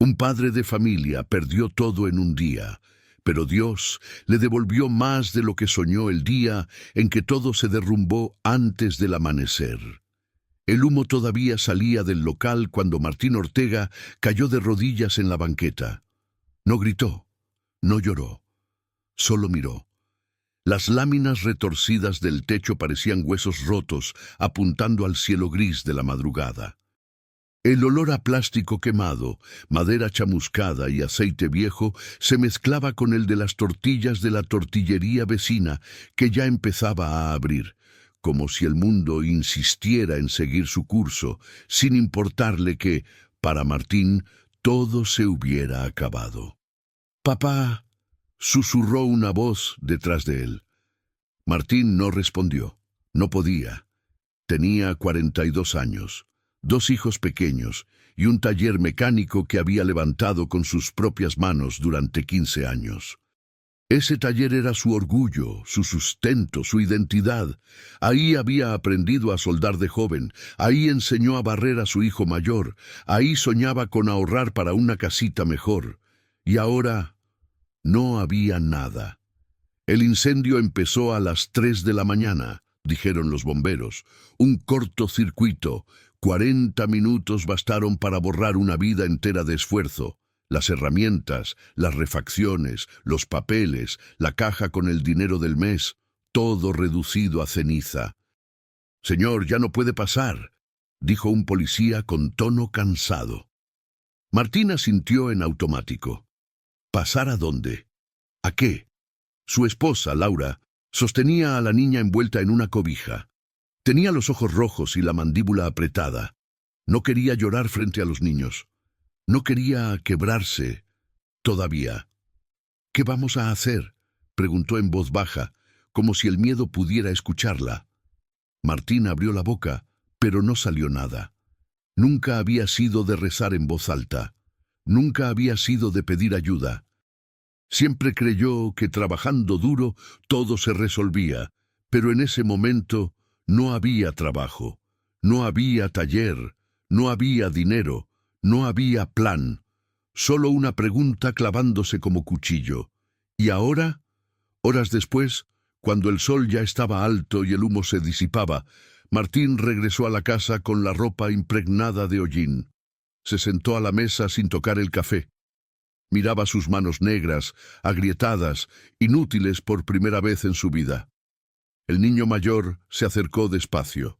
Un padre de familia perdió todo en un día, pero Dios le devolvió más de lo que soñó el día en que todo se derrumbó antes del amanecer. El humo todavía salía del local cuando Martín Ortega cayó de rodillas en la banqueta. No gritó, no lloró, solo miró. Las láminas retorcidas del techo parecían huesos rotos apuntando al cielo gris de la madrugada. El olor a plástico quemado, madera chamuscada y aceite viejo se mezclaba con el de las tortillas de la tortillería vecina que ya empezaba a abrir, como si el mundo insistiera en seguir su curso, sin importarle que, para Martín, todo se hubiera acabado. «Papá», susurró una voz detrás de él. Martín no respondió. No podía. Tenía 42 años. 2 hijos pequeños y un taller mecánico que había levantado con sus propias manos durante 15 años. Ese taller era su orgullo, su sustento, su identidad. Ahí había aprendido a soldar de joven, ahí enseñó a barrer a su hijo mayor, ahí soñaba con ahorrar para una casita mejor. Y ahora no había nada. El incendio empezó a las 3 de la mañana, dijeron los bomberos. Un cortocircuito. 40 minutos bastaron para borrar una vida entera de esfuerzo. Las herramientas, las refacciones, los papeles, la caja con el dinero del mes, todo reducido a ceniza. «Señor, ya no puede pasar», dijo un policía con tono cansado. Martín asintió en automático. ¿Pasar a dónde? ¿A qué? Su esposa, Laura, sostenía a la niña envuelta en una cobija. Tenía los ojos rojos y la mandíbula apretada. No quería llorar frente a los niños. No quería quebrarse. Todavía. «¿Qué vamos a hacer?», preguntó en voz baja, como si el miedo pudiera escucharla. Martín abrió la boca, pero no salió nada. Nunca había sido de rezar en voz alta. Nunca había sido de pedir ayuda. Siempre creyó que trabajando duro todo se resolvía, pero en ese momento no había trabajo, no había taller, no había dinero, no había plan. Solo una pregunta clavándose como cuchillo. ¿Y ahora? Horas después, cuando el sol ya estaba alto y el humo se disipaba, Martín regresó a la casa con la ropa impregnada de hollín. Se sentó a la mesa sin tocar el café. Miraba sus manos negras, agrietadas, inútiles por primera vez en su vida. El niño mayor se acercó despacio.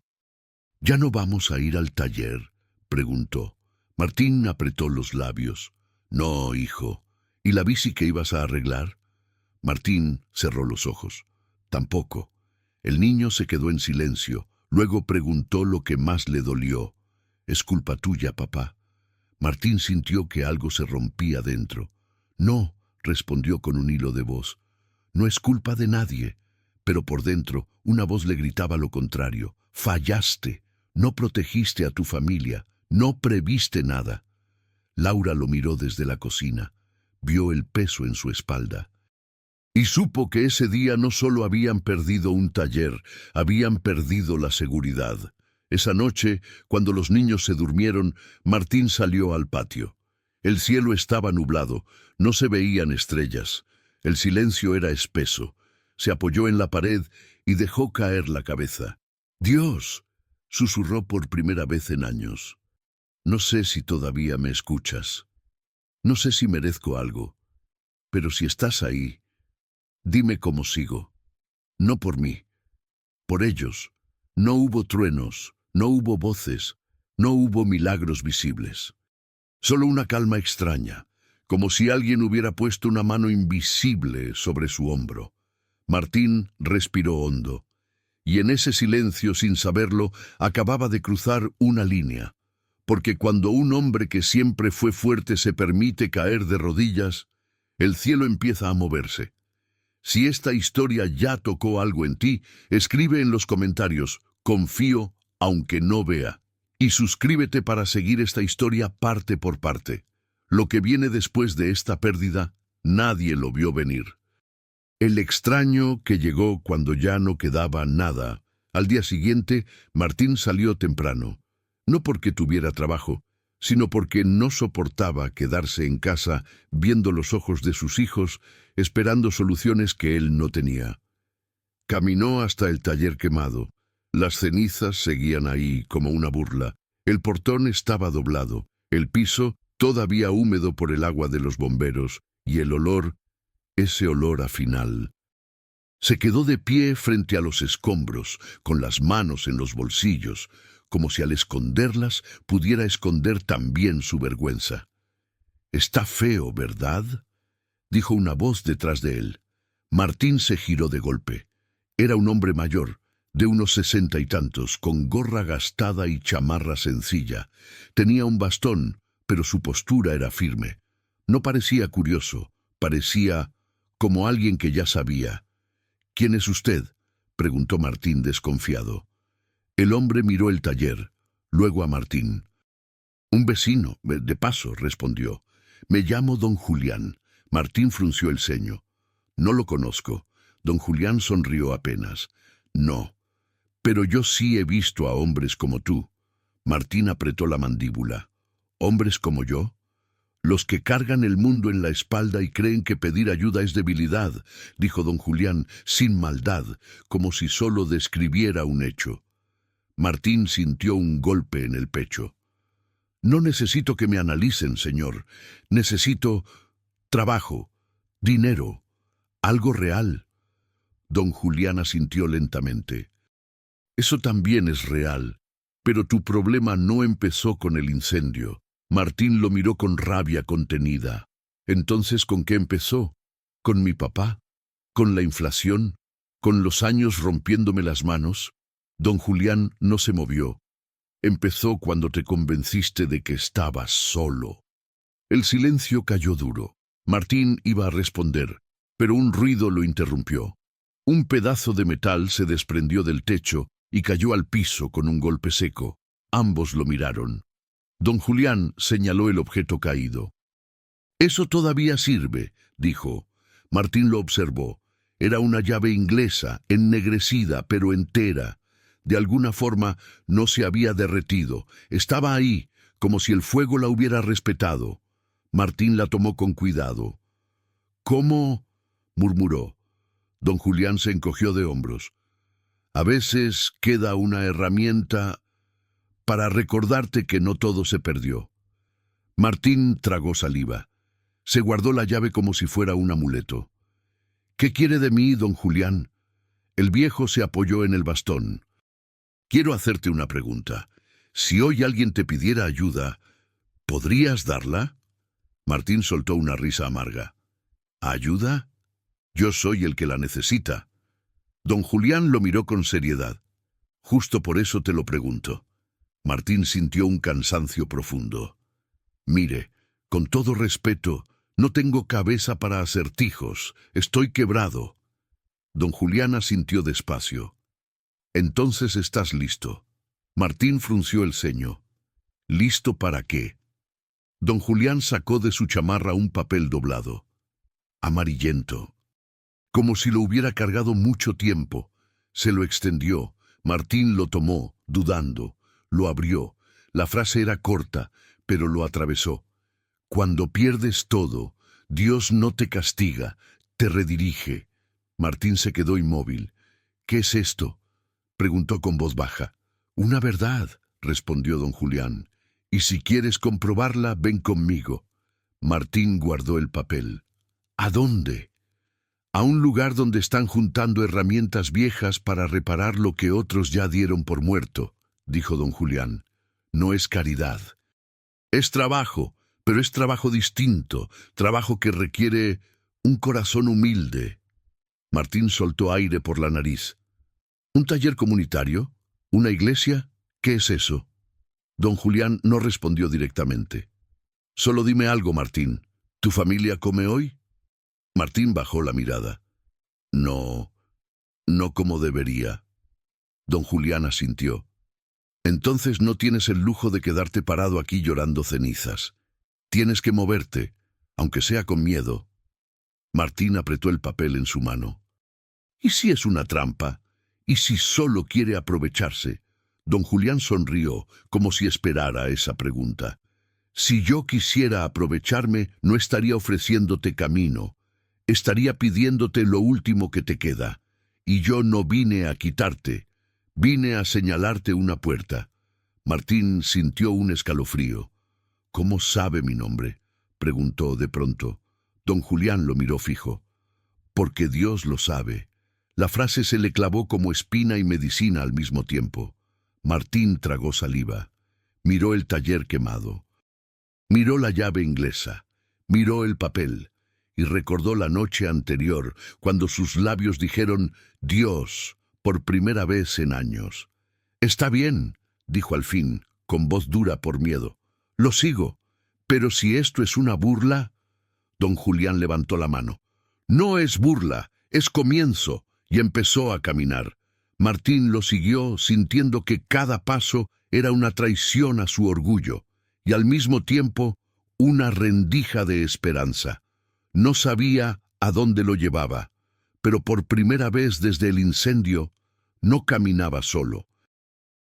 «¿Ya no vamos a ir al taller?», preguntó. Martín apretó los labios. «No, hijo. ¿Y la bici que ibas a arreglar?». Martín cerró los ojos. «Tampoco». El niño se quedó en silencio. Luego preguntó lo que más le dolió. «¿Es culpa tuya, papá?». Martín sintió que algo se rompía dentro. «No», respondió con un hilo de voz. «No es culpa de nadie». Pero por dentro una voz le gritaba lo contrario. «Fallaste. No protegiste a tu familia. No previste nada». Laura lo miró desde la cocina. Vio el peso en su espalda. Y supo que ese día no solo habían perdido un taller, habían perdido la seguridad. Esa noche, cuando los niños se durmieron, Martín salió al patio. El cielo estaba nublado, no se veían estrellas. El silencio era espeso. Se apoyó en la pared y dejó caer la cabeza. «Dios», susurró por primera vez en años. «No sé si todavía me escuchas. No sé si merezco algo. Pero si estás ahí, dime cómo sigo. No por mí, por ellos. No hubo truenos, no hubo voces, no hubo milagros visibles. Solo una calma extraña, como si alguien hubiera puesto una mano invisible sobre su hombro». Martín respiró hondo, y en ese silencio, sin saberlo, acababa de cruzar una línea, porque cuando un hombre que siempre fue fuerte se permite caer de rodillas, el cielo empieza a moverse. Si esta historia ya tocó algo en ti, escribe en los comentarios, «Confío aunque no vea», y suscríbete para seguir esta historia parte por parte. Lo que viene después de esta pérdida, nadie lo vio venir. El extraño que llegó cuando ya no quedaba nada. Al día siguiente, Martín salió temprano. No porque tuviera trabajo, sino porque no soportaba quedarse en casa viendo los ojos de sus hijos, esperando soluciones que él no tenía. Caminó hasta el taller quemado. Las cenizas seguían ahí como una burla. El portón estaba doblado, el piso todavía húmedo por el agua de los bomberos, y el olor, ese olor a final. Se quedó de pie frente a los escombros, con las manos en los bolsillos, como si al esconderlas pudiera esconder también su vergüenza. «Está feo, ¿verdad?», dijo una voz detrás de él. Martín se giró de golpe. Era un hombre mayor, de unos 60 y tantos, con gorra gastada y chamarra sencilla. Tenía un bastón, pero su postura era firme. No parecía curioso, parecía como alguien que ya sabía. «¿Quién es usted?», preguntó Martín desconfiado. El hombre miró el taller, luego a Martín. «Un vecino, de paso», respondió. «Me llamo don Julián». Martín frunció el ceño. «No lo conozco». Don Julián sonrió apenas. «No, pero yo sí he visto a hombres como tú». Martín apretó la mandíbula. «¿Hombres como yo?». «Los que cargan el mundo en la espalda y creen que pedir ayuda es debilidad», dijo don Julián, sin maldad, como si solo describiera un hecho. Martín sintió un golpe en el pecho. «No necesito que me analicen, señor. Necesito trabajo, dinero, algo real». Don Julián asintió lentamente. «Eso también es real, pero tu problema no empezó con el incendio». Martín lo miró con rabia contenida. «¿Entonces con qué empezó? ¿Con mi papá? ¿Con la inflación? ¿Con los años rompiéndome las manos?». Don Julián no se movió. «Empezó cuando te convenciste de que estabas solo». El silencio cayó duro. Martín iba a responder, pero un ruido lo interrumpió. Un pedazo de metal se desprendió del techo y cayó al piso con un golpe seco. Ambos lo miraron. Don Julián señaló el objeto caído. «Eso todavía sirve», dijo. Martín lo observó. Era una llave inglesa, ennegrecida, pero entera. De alguna forma no se había derretido. Estaba ahí, como si el fuego la hubiera respetado. Martín la tomó con cuidado. «¿Cómo?», murmuró. Don Julián se encogió de hombros. «A veces queda una herramienta para recordarte que no todo se perdió». Martín tragó saliva. Se guardó la llave como si fuera un amuleto. «¿Qué quiere de mí, don Julián?». El viejo se apoyó en el bastón. «Quiero hacerte una pregunta. Si hoy alguien te pidiera ayuda, ¿podrías darla?». Martín soltó una risa amarga. «¿Ayuda? Yo soy el que la necesita». Don Julián lo miró con seriedad. «Justo por eso te lo pregunto». Martín sintió un cansancio profundo. «Mire, con todo respeto, no tengo cabeza para acertijos. Estoy quebrado». Don Julián asintió despacio. «Entonces estás listo». Martín frunció el ceño. «¿Listo para qué?». Don Julián sacó de su chamarra un papel doblado. Amarillento. Como si lo hubiera cargado mucho tiempo. Se lo extendió. Martín lo tomó, dudando. Lo abrió. La frase era corta, pero lo atravesó. «Cuando pierdes todo, Dios no te castiga, te redirige». Martín se quedó inmóvil. «¿Qué es esto?», preguntó con voz baja. «Una verdad», respondió don Julián. «Y si quieres comprobarla, ven conmigo». Martín guardó el papel. «¿A dónde?». «A un lugar donde están juntando herramientas viejas para reparar lo que otros ya dieron por muerto», dijo don Julián. «No es caridad. Es trabajo, pero es trabajo distinto, trabajo que requiere un corazón humilde». Martín soltó aire por la nariz. «¿Un taller comunitario? ¿Una iglesia? ¿Qué es eso?». Don Julián no respondió directamente. «Solo dime algo, Martín. ¿Tu familia come hoy?». Martín bajó la mirada. «No, no como debería». Don Julián asintió. «Entonces no tienes el lujo de quedarte parado aquí llorando cenizas. Tienes que moverte, aunque sea con miedo». Martín apretó el papel en su mano. «¿Y si es una trampa? ¿Y si solo quiere aprovecharse?». Don Julián sonrió, como si esperara esa pregunta. Si yo quisiera aprovecharme, no estaría ofreciéndote camino. Estaría pidiéndote lo último que te queda. Y yo no vine a quitarte. Vine a señalarte una puerta. Martín sintió un escalofrío. ¿Cómo sabe mi nombre?, preguntó de pronto. Don Julián lo miró fijo. Porque Dios lo sabe. La frase se le clavó como espina y medicina al mismo tiempo. Martín tragó saliva. Miró el taller quemado. Miró la llave inglesa. Miró el papel. Y recordó la noche anterior, cuando sus labios dijeron «Dios», por primera vez en años. «Está bien», dijo al fin, con voz dura por miedo. «Lo sigo. Pero si esto es una burla...» Don Julián levantó la mano. «No es burla, es comienzo», y empezó a caminar. Martín lo siguió, sintiendo que cada paso era una traición a su orgullo, y al mismo tiempo una rendija de esperanza. No sabía a dónde lo llevaba, pero por primera vez desde el incendio no caminaba solo.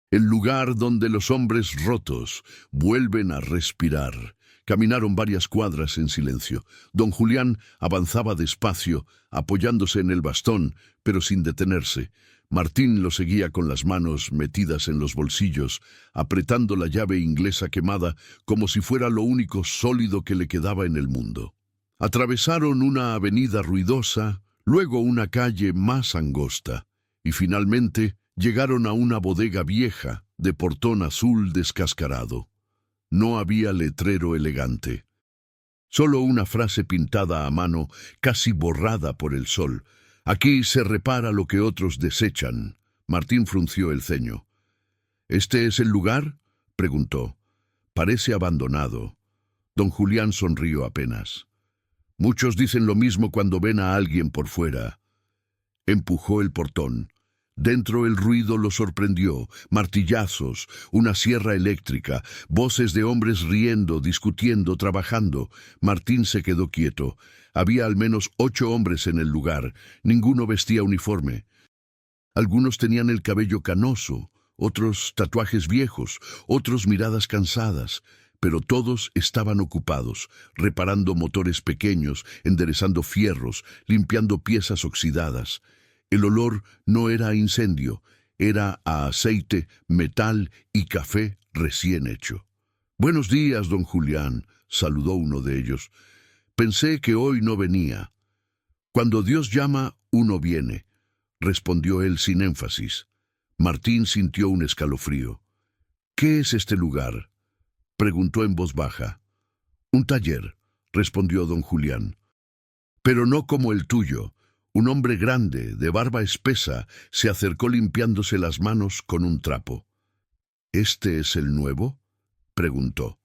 El lugar donde los hombres rotos vuelven a respirar. Caminaron varias cuadras en silencio. Don Julián avanzaba despacio, apoyándose en el bastón, pero sin detenerse. Martín lo seguía con las manos metidas en los bolsillos, apretando la llave inglesa quemada como si fuera lo único sólido que le quedaba en el mundo. Atravesaron una avenida ruidosa, luego una calle más angosta, y finalmente llegaron a una bodega vieja, de portón azul descascarado. No había letrero elegante. Solo una frase pintada a mano, casi borrada por el sol. «Aquí se repara lo que otros desechan». Martín frunció el ceño. «¿Este es el lugar?», preguntó. «Parece abandonado». Don Julián sonrió apenas. «Muchos dicen lo mismo cuando ven a alguien por fuera». Empujó el portón. Dentro el ruido lo sorprendió, martillazos, una sierra eléctrica, voces de hombres riendo, discutiendo, trabajando. Martín se quedó quieto. Había al menos 8 hombres en el lugar, ninguno vestía uniforme. Algunos tenían el cabello canoso, otros tatuajes viejos, otros miradas cansadas, pero todos estaban ocupados, reparando motores pequeños, enderezando fierros, limpiando piezas oxidadas. El olor no era a incendio, era a aceite, metal y café recién hecho. «Buenos días, don Julián», saludó uno de ellos. «Pensé que hoy no venía». «Cuando Dios llama, uno viene», respondió él sin énfasis. Martín sintió un escalofrío. «¿Qué es este lugar?», preguntó en voz baja. «Un taller», respondió don Julián. «Pero no como el tuyo». Un hombre grande, de barba espesa, se acercó limpiándose las manos con un trapo. «¿Este es el nuevo?», preguntó.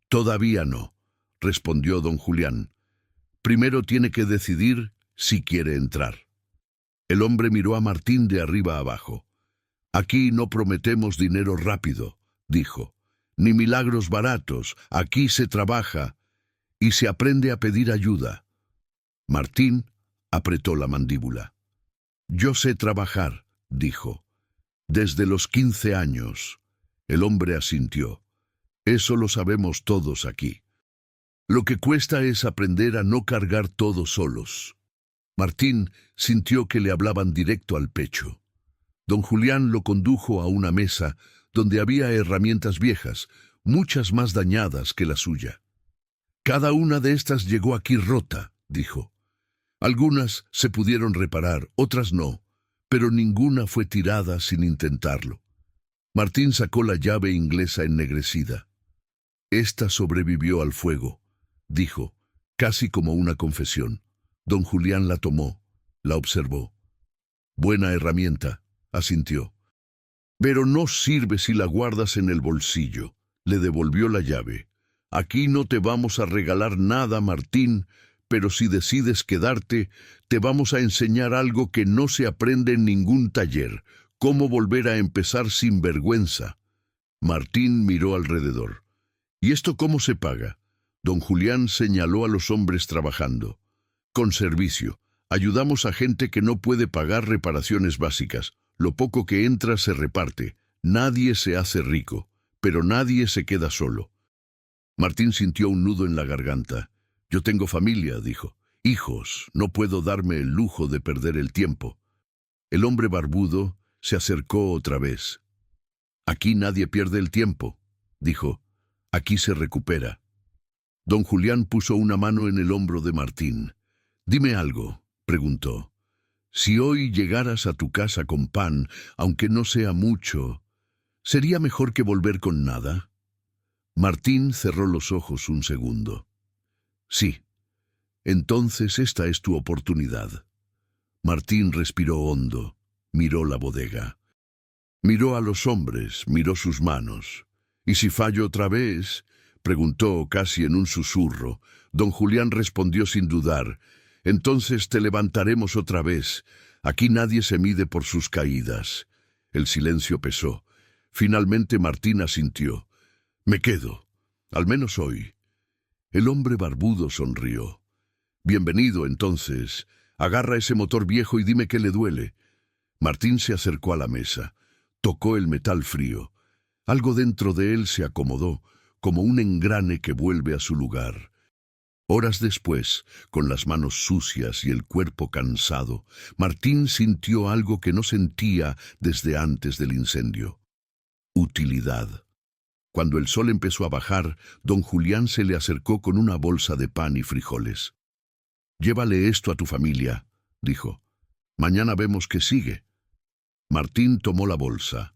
«Todavía no», respondió don Julián. «Primero tiene que decidir si quiere entrar». El hombre miró a Martín de arriba abajo. «Aquí no prometemos dinero rápido», dijo, «ni milagros baratos. Aquí se trabaja y se aprende a pedir ayuda». Martín apretó la mandíbula. «Yo sé trabajar», dijo. «Desde los 15 años». El hombre asintió. «Eso lo sabemos todos aquí. Lo que cuesta es aprender a no cargar todo solos». Martín sintió que le hablaban directo al pecho. Don Julián lo condujo a una mesa donde había herramientas viejas, muchas más dañadas que la suya. «Cada una de estas llegó aquí rota», dijo. «Algunas se pudieron reparar, otras no, pero ninguna fue tirada sin intentarlo». Martín sacó la llave inglesa ennegrecida. «Esta sobrevivió al fuego», dijo, casi como una confesión. Don Julián la tomó, la observó. «Buena herramienta», asintió. «Pero no sirve si la guardas en el bolsillo». Le devolvió la llave. «Aquí no te vamos a regalar nada, Martín, pero si decides quedarte, te vamos a enseñar algo que no se aprende en ningún taller, cómo volver a empezar sin vergüenza». Martín miró alrededor. «¿Y esto cómo se paga?». Don Julián señaló a los hombres trabajando. «Con servicio. Ayudamos a gente que no puede pagar reparaciones básicas. Lo poco que entra se reparte. Nadie se hace rico, pero nadie se queda solo». Martín sintió un nudo en la garganta. Yo tengo familia, dijo. Hijos, no puedo darme el lujo de perder el tiempo. El hombre barbudo se acercó otra vez. Aquí nadie pierde el tiempo, dijo. Aquí se recupera. Don Julián puso una mano en el hombro de Martín. Dime algo, preguntó. Si hoy llegaras a tu casa con pan, aunque no sea mucho, ¿sería mejor que volver con nada? Martín cerró los ojos un segundo. Sí. Entonces esta es tu oportunidad. Martín respiró hondo, miró la bodega. Miró a los hombres, miró sus manos. ¿Y si fallo otra vez?, preguntó casi en un susurro. Don Julián respondió sin dudar. Entonces te levantaremos otra vez. Aquí nadie se mide por sus caídas. El silencio pesó. Finalmente Martín asintió. Me quedo, al menos hoy. El hombre barbudo sonrió. Bienvenido, entonces. Agarra ese motor viejo y dime qué le duele. Martín se acercó a la mesa. Tocó el metal frío. Algo dentro de él se acomodó, como un engrane que vuelve a su lugar. Horas después, con las manos sucias y el cuerpo cansado, Martín sintió algo que no sentía desde antes del incendio. Utilidad. Cuando el sol empezó a bajar, don Julián se le acercó con una bolsa de pan y frijoles. Llévale esto a tu familia, dijo. Mañana vemos qué sigue. Martín tomó la bolsa.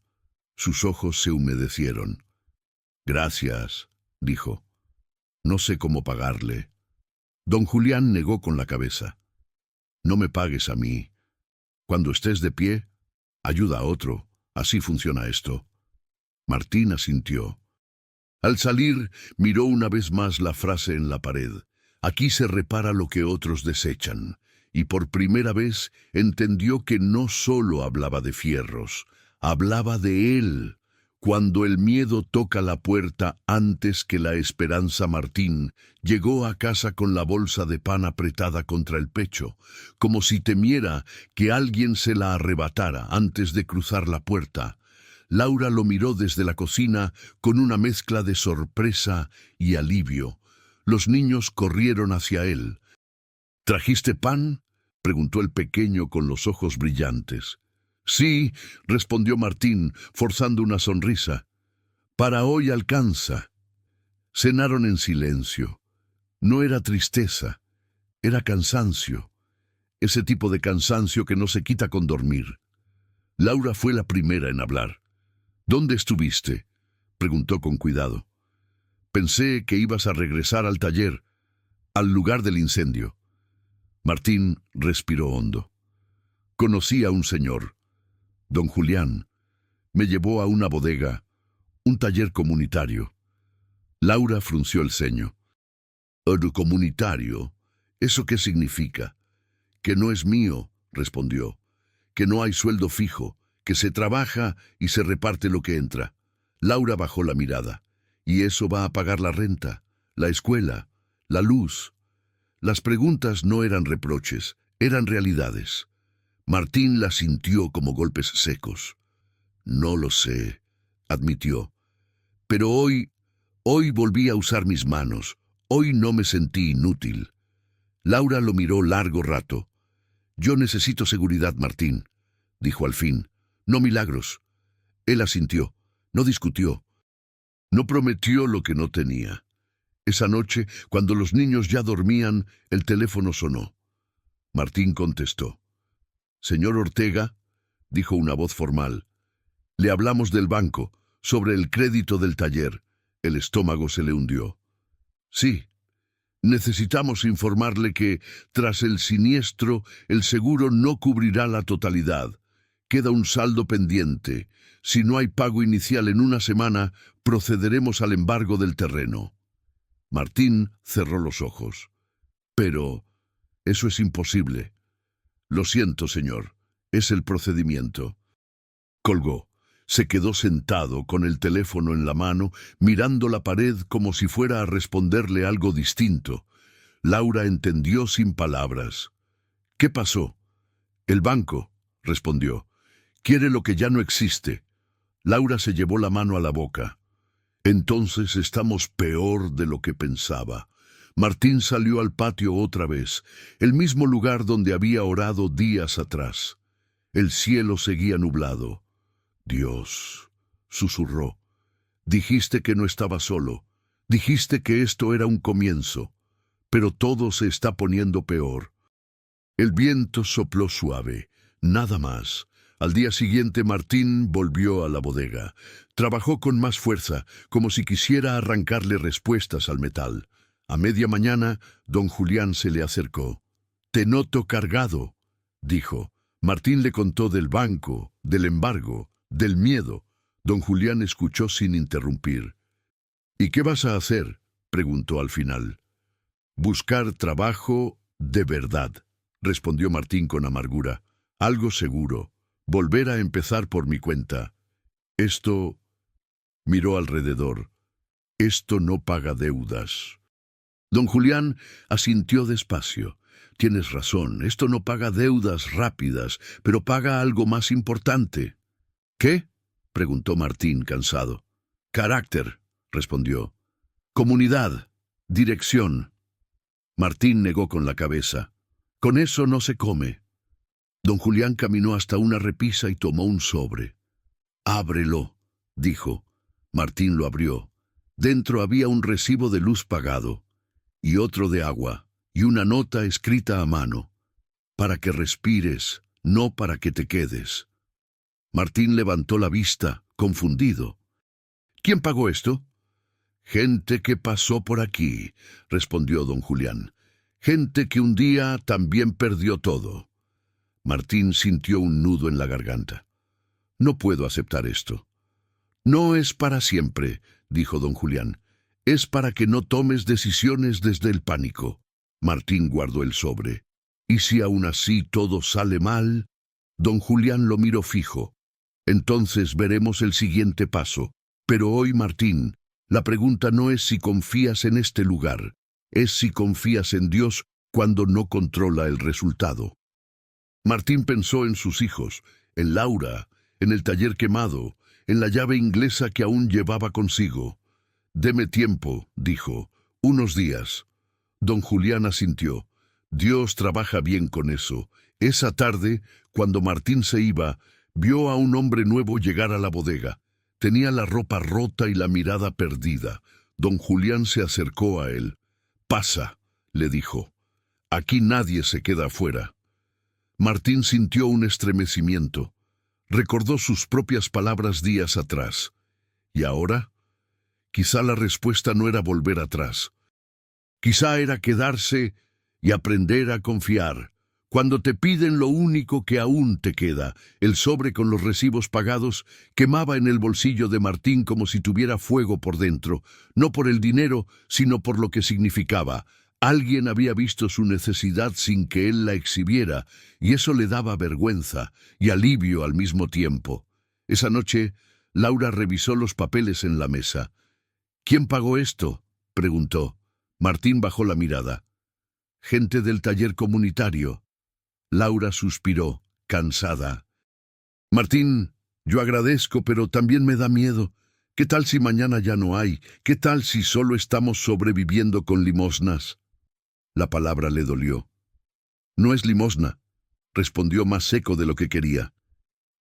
Sus ojos se humedecieron. Gracias, dijo. No sé cómo pagarle. Don Julián negó con la cabeza. No me pagues a mí. Cuando estés de pie, ayuda a otro. Así funciona esto. Martín asintió. Al salir, miró una vez más la frase en la pared. Aquí se repara lo que otros desechan. Y por primera vez entendió que no solo hablaba de fierros, hablaba de él. Cuando el miedo toca la puerta antes que la esperanza, Martín llegó a casa con la bolsa de pan apretada contra el pecho, como si temiera que alguien se la arrebatara antes de cruzar la puerta. Laura lo miró desde la cocina con una mezcla de sorpresa y alivio. Los niños corrieron hacia él. ¿Trajiste pan?, preguntó el pequeño con los ojos brillantes. Sí, respondió Martín, forzando una sonrisa. Para hoy alcanza. Cenaron en silencio. No era tristeza, era cansancio. Ese tipo de cansancio que no se quita con dormir. Laura fue la primera en hablar. ¿Dónde estuviste?, preguntó con cuidado. Pensé que ibas a regresar al taller, al lugar del incendio. Martín respiró hondo. Conocí a un señor, don Julián. Me llevó a una bodega, un taller comunitario. Laura frunció el ceño. ¿Comunitario? ¿Eso qué significa? Que no es mío, respondió. Que no hay sueldo fijo, que se trabaja y se reparte lo que entra. Laura bajó la mirada. ¿Y eso va a pagar la renta, la escuela, la luz? Las preguntas no eran reproches, eran realidades. Martín las sintió como golpes secos. No lo sé, admitió. Pero hoy volví a usar mis manos. Hoy no me sentí inútil. Laura lo miró largo rato. Yo necesito seguridad, Martín, dijo al fin. No milagros. Él asintió. No discutió. No prometió lo que no tenía. Esa noche, cuando los niños ya dormían, el teléfono sonó. Martín contestó. Señor Ortega, dijo una voz formal. Le hablamos del banco, sobre el crédito del taller. El estómago se le hundió. Sí. Necesitamos informarle que, tras el siniestro, el seguro no cubrirá la totalidad. Queda un saldo pendiente. Si no hay pago inicial en una semana, procederemos al embargo del terreno. Martín cerró los ojos. Pero eso es imposible. Lo siento, señor. Es el procedimiento. Colgó. Se quedó sentado con el teléfono en la mano, mirando la pared como si fuera a responderle algo distinto. Laura entendió sin palabras. ¿Qué pasó? El banco, respondió. Quiere lo que ya no existe. Laura se llevó la mano a la boca. Entonces estamos peor de lo que pensaba. Martín salió al patio otra vez, el mismo lugar donde había orado días atrás. El cielo seguía nublado. Dios, susurró, dijiste que no estaba solo, dijiste que esto era un comienzo, pero todo se está poniendo peor. El viento sopló suave, nada más. Al día siguiente Martín volvió a la bodega. Trabajó con más fuerza, como si quisiera arrancarle respuestas al metal. A media mañana, don Julián se le acercó. «Te noto cargado», dijo. Martín le contó del banco, del embargo, del miedo. Don Julián escuchó sin interrumpir. «¿Y qué vas a hacer?», preguntó al final. «Buscar trabajo de verdad», respondió Martín con amargura. «Algo seguro. Volver a empezar por mi cuenta. Esto...» miró alrededor. «Esto no paga deudas». Don Julián asintió despacio. «Tienes razón, esto no paga deudas rápidas, pero paga algo más importante». «¿Qué?», preguntó Martín, cansado. «Carácter», respondió. «Comunidad, dirección». Martín negó con la cabeza. «Con eso no se come». Don Julián caminó hasta una repisa y tomó un sobre. «Ábrelo», dijo. Martín lo abrió. Dentro había un recibo de luz pagado, y otro de agua, y una nota escrita a mano. «Para que respires, no para que te quedes». Martín levantó la vista, confundido. «¿Quién pagó esto?». «Gente que pasó por aquí», respondió don Julián. «Gente que un día también perdió todo». Martín sintió un nudo en la garganta. «No puedo aceptar esto». «No es para siempre», dijo don Julián. «Es para que no tomes decisiones desde el pánico». Martín guardó el sobre. «¿Y si aún así todo sale mal?». Don Julián lo miró fijo. «Entonces veremos el siguiente paso. Pero hoy, Martín, la pregunta no es si confías en este lugar, es si confías en Dios cuando no controla el resultado». Martín pensó en sus hijos, en Laura, en el taller quemado, en la llave inglesa que aún llevaba consigo. «Deme tiempo», dijo, «unos días». Don Julián asintió. «Dios trabaja bien con eso». Esa tarde, cuando Martín se iba, vio a un hombre nuevo llegar a la bodega. Tenía la ropa rota y la mirada perdida. Don Julián se acercó a él. «Pasa», le dijo. «Aquí nadie se queda afuera». Martín sintió un estremecimiento. Recordó sus propias palabras días atrás. ¿Y ahora? Quizá la respuesta no era volver atrás. Quizá era quedarse y aprender a confiar. Cuando te piden lo único que aún te queda, el sobre con los recibos pagados, quemaba en el bolsillo de Martín como si tuviera fuego por dentro, no por el dinero, sino por lo que significaba. Alguien había visto su necesidad sin que él la exhibiera, y eso le daba vergüenza y alivio al mismo tiempo. Esa noche, Laura revisó los papeles en la mesa. «¿Quién pagó esto?», preguntó. Martín bajó la mirada. «Gente del taller comunitario». Laura suspiró, cansada. «Martín, yo agradezco, pero también me da miedo. ¿Qué tal si mañana ya no hay? ¿Qué tal si solo estamos sobreviviendo con limosnas?». La palabra le dolió. «No es limosna», respondió más seco de lo que quería.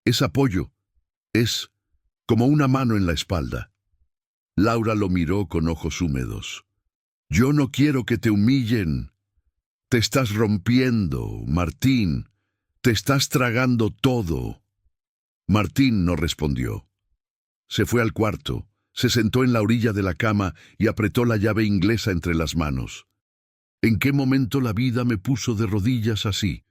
«Es apoyo. Es como una mano en la espalda». Laura lo miró con ojos húmedos. «Yo no quiero que te humillen. Te estás rompiendo, Martín. Te estás tragando todo». Martín no respondió. Se fue al cuarto, se sentó en la orilla de la cama y apretó la llave inglesa entre las manos. ¿En qué momento la vida me puso de rodillas así?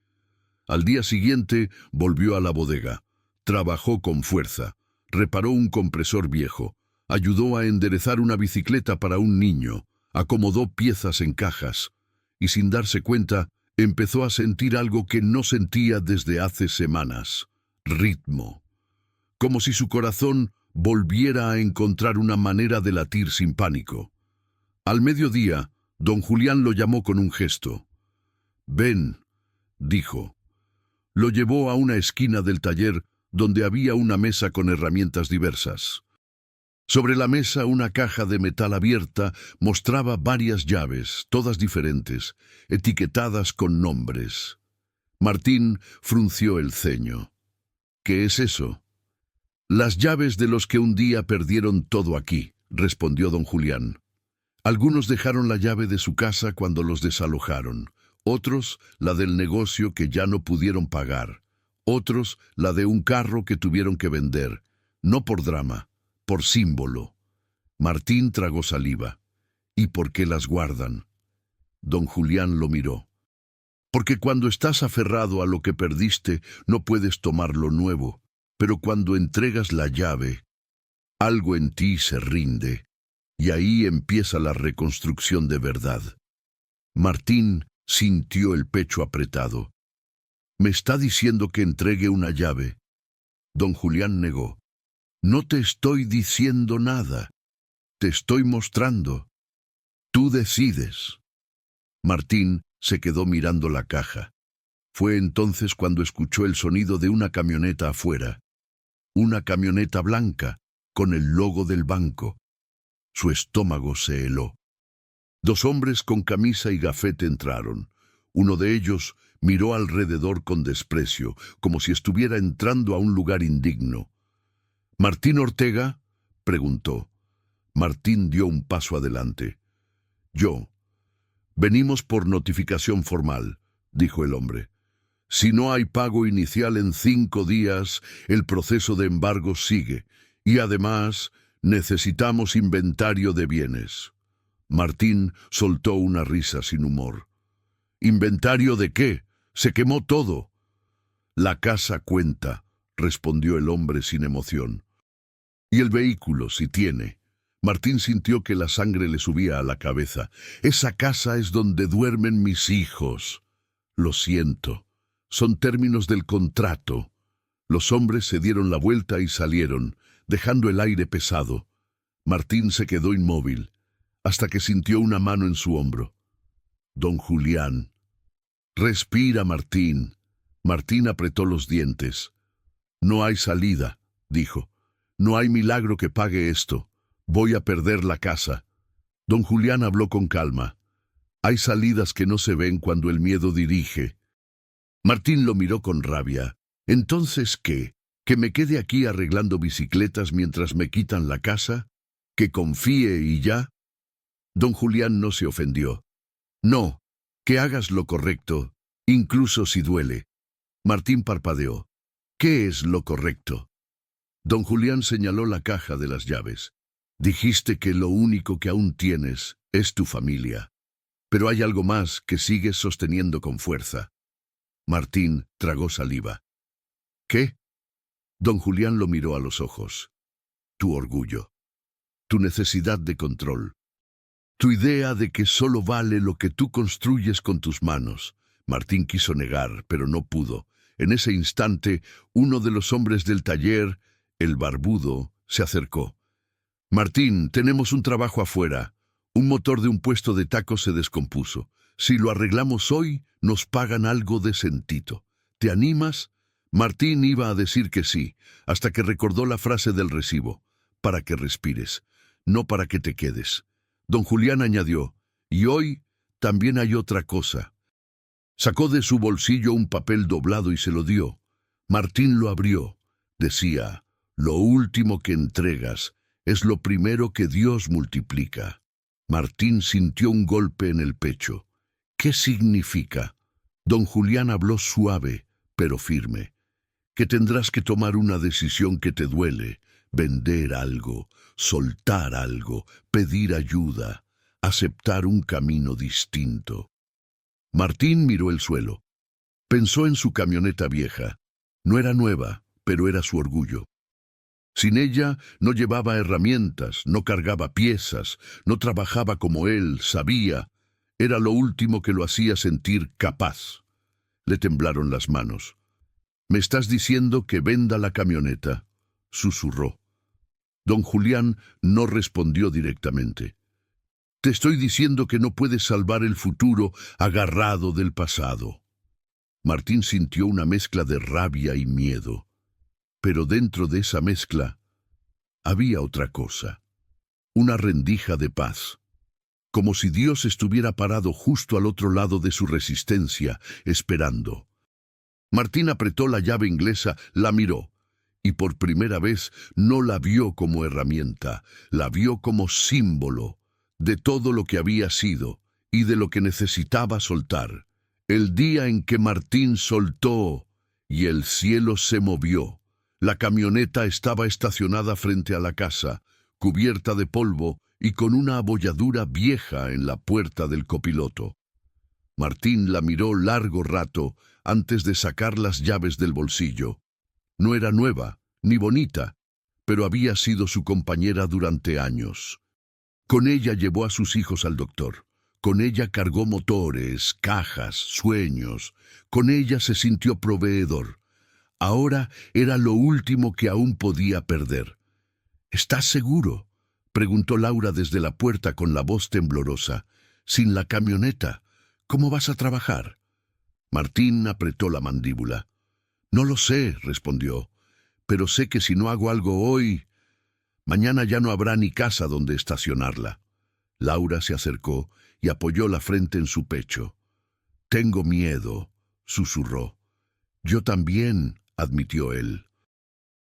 Al día siguiente volvió a la bodega. Trabajó con fuerza. Reparó un compresor viejo. Ayudó a enderezar una bicicleta para un niño. Acomodó piezas en cajas. Y sin darse cuenta, empezó a sentir algo que no sentía desde hace semanas. Ritmo. Como si su corazón volviera a encontrar una manera de latir sin pánico. Al mediodía, don Julián lo llamó con un gesto. «Ven», dijo. Lo llevó a una esquina del taller donde había una mesa con herramientas diversas. Sobre la mesa una caja de metal abierta mostraba varias llaves, todas diferentes, etiquetadas con nombres. Martín frunció el ceño. ¿Qué es eso? Las llaves de los que un día perdieron todo aquí, respondió don Julián. Algunos dejaron la llave de su casa cuando los desalojaron, otros la del negocio que ya no pudieron pagar, otros la de un carro que tuvieron que vender, no por drama, por símbolo. Martín tragó saliva. ¿Y por qué las guardan? Don Julián lo miró. Porque cuando estás aferrado a lo que perdiste, no puedes tomar lo nuevo, pero cuando entregas la llave, algo en ti se rinde, y ahí empieza la reconstrucción de verdad. Martín sintió el pecho apretado. ¿Me está diciendo que entregue una llave? Don Julián negó. No te estoy diciendo nada. Te estoy mostrando. Tú decides. Martín se quedó mirando la caja. Fue entonces cuando escuchó el sonido de una camioneta afuera. Una camioneta blanca, con el logo del banco. Su estómago se heló. Dos hombres con camisa y gafete entraron. Uno de ellos miró alrededor con desprecio, como si estuviera entrando a un lugar indigno. ¿Martín Ortega?, preguntó. Martín dio un paso adelante. Yo. Venimos por notificación formal, dijo el hombre. Si no hay pago inicial en 5 días, el proceso de embargo sigue, y además necesitamos inventario de bienes. Martín soltó una risa sin humor. ¿Inventario de qué? Se quemó todo. La casa cuenta, respondió el hombre sin emoción. Y el vehículo, si tiene. Martín sintió que la sangre le subía a la cabeza. Esa casa es donde duermen mis hijos. Lo siento. Son términos del contrato. Los hombres se dieron la vuelta y salieron, dejando el aire pesado. Martín se quedó inmóvil, hasta que sintió una mano en su hombro. Don Julián. Respira, Martín. Martín apretó los dientes. No hay salida, dijo. No hay milagro que pague esto. Voy a perder la casa. Don Julián habló con calma. Hay salidas que no se ven cuando el miedo dirige. Martín lo miró con rabia. ¿Entonces qué? ¿Que me quede aquí arreglando bicicletas mientras me quitan la casa? ¿Que confíe y ya? Don Julián no se ofendió. No, que hagas lo correcto, incluso si duele. Martín parpadeó. ¿Qué es lo correcto? Don Julián señaló la caja de las llaves. Dijiste que lo único que aún tienes es tu familia. Pero hay algo más que sigues sosteniendo con fuerza. Martín tragó saliva. ¿Qué? Don Julián lo miró a los ojos. Tu orgullo. Tu necesidad de control. Tu idea de que solo vale lo que tú construyes con tus manos. Martín quiso negar, pero no pudo. En ese instante, uno de los hombres del taller, el barbudo, se acercó. Martín, tenemos un trabajo afuera. Un motor de un puesto de tacos se descompuso. Si lo arreglamos hoy, nos pagan algo decentito. ¿Te animas? Martín iba a decir que sí, hasta que recordó la frase del recibo. Para que respires, no para que te quedes. Don Julián añadió, y hoy también hay otra cosa. Sacó de su bolsillo un papel doblado y se lo dio. Martín lo abrió. Decía, lo último que entregas es lo primero que Dios multiplica. Martín sintió un golpe en el pecho. ¿Qué significa? Don Julián habló suave, pero firme. Que tendrás que tomar una decisión que te duele, vender algo, soltar algo, pedir ayuda, aceptar un camino distinto. Martín miró el suelo. Pensó en su camioneta vieja. No era nueva, pero era su orgullo. Sin ella no llevaba herramientas, no cargaba piezas, no trabajaba como él, sabía. Era lo último que lo hacía sentir capaz. Le temblaron las manos. «¿Me estás diciendo que venda la camioneta?», susurró. Don Julián no respondió directamente. «Te estoy diciendo que no puedes salvar el futuro agarrado del pasado». Martín sintió una mezcla de rabia y miedo. Pero dentro de esa mezcla Había otra cosa, una rendija de paz, como si Dios estuviera parado justo al otro lado de su resistencia, esperando. Martín apretó la llave inglesa, la miró, y por primera vez no la vio como herramienta, la vio como símbolo de todo lo que había sido y de lo que necesitaba soltar. El día en que Martín soltó y el cielo se movió, la camioneta estaba estacionada frente a la casa, cubierta de polvo y con una abolladura vieja en la puerta del copiloto. Martín la miró largo rato antes de sacar las llaves del bolsillo. No era nueva, ni bonita, pero había sido su compañera durante años. Con ella llevó a sus hijos al doctor. Con ella cargó motores, cajas, sueños. Con ella se sintió proveedor. Ahora era lo último que aún podía perder. ¿Estás seguro?, preguntó Laura desde la puerta con la voz temblorosa. Sin la camioneta, ¿cómo vas a trabajar? Martín apretó la mandíbula. No lo sé, respondió, pero sé que si no hago algo hoy, mañana ya no habrá ni casa donde estacionarla. Laura se acercó y apoyó la frente en su pecho. Tengo miedo, susurró. Yo también, admitió él.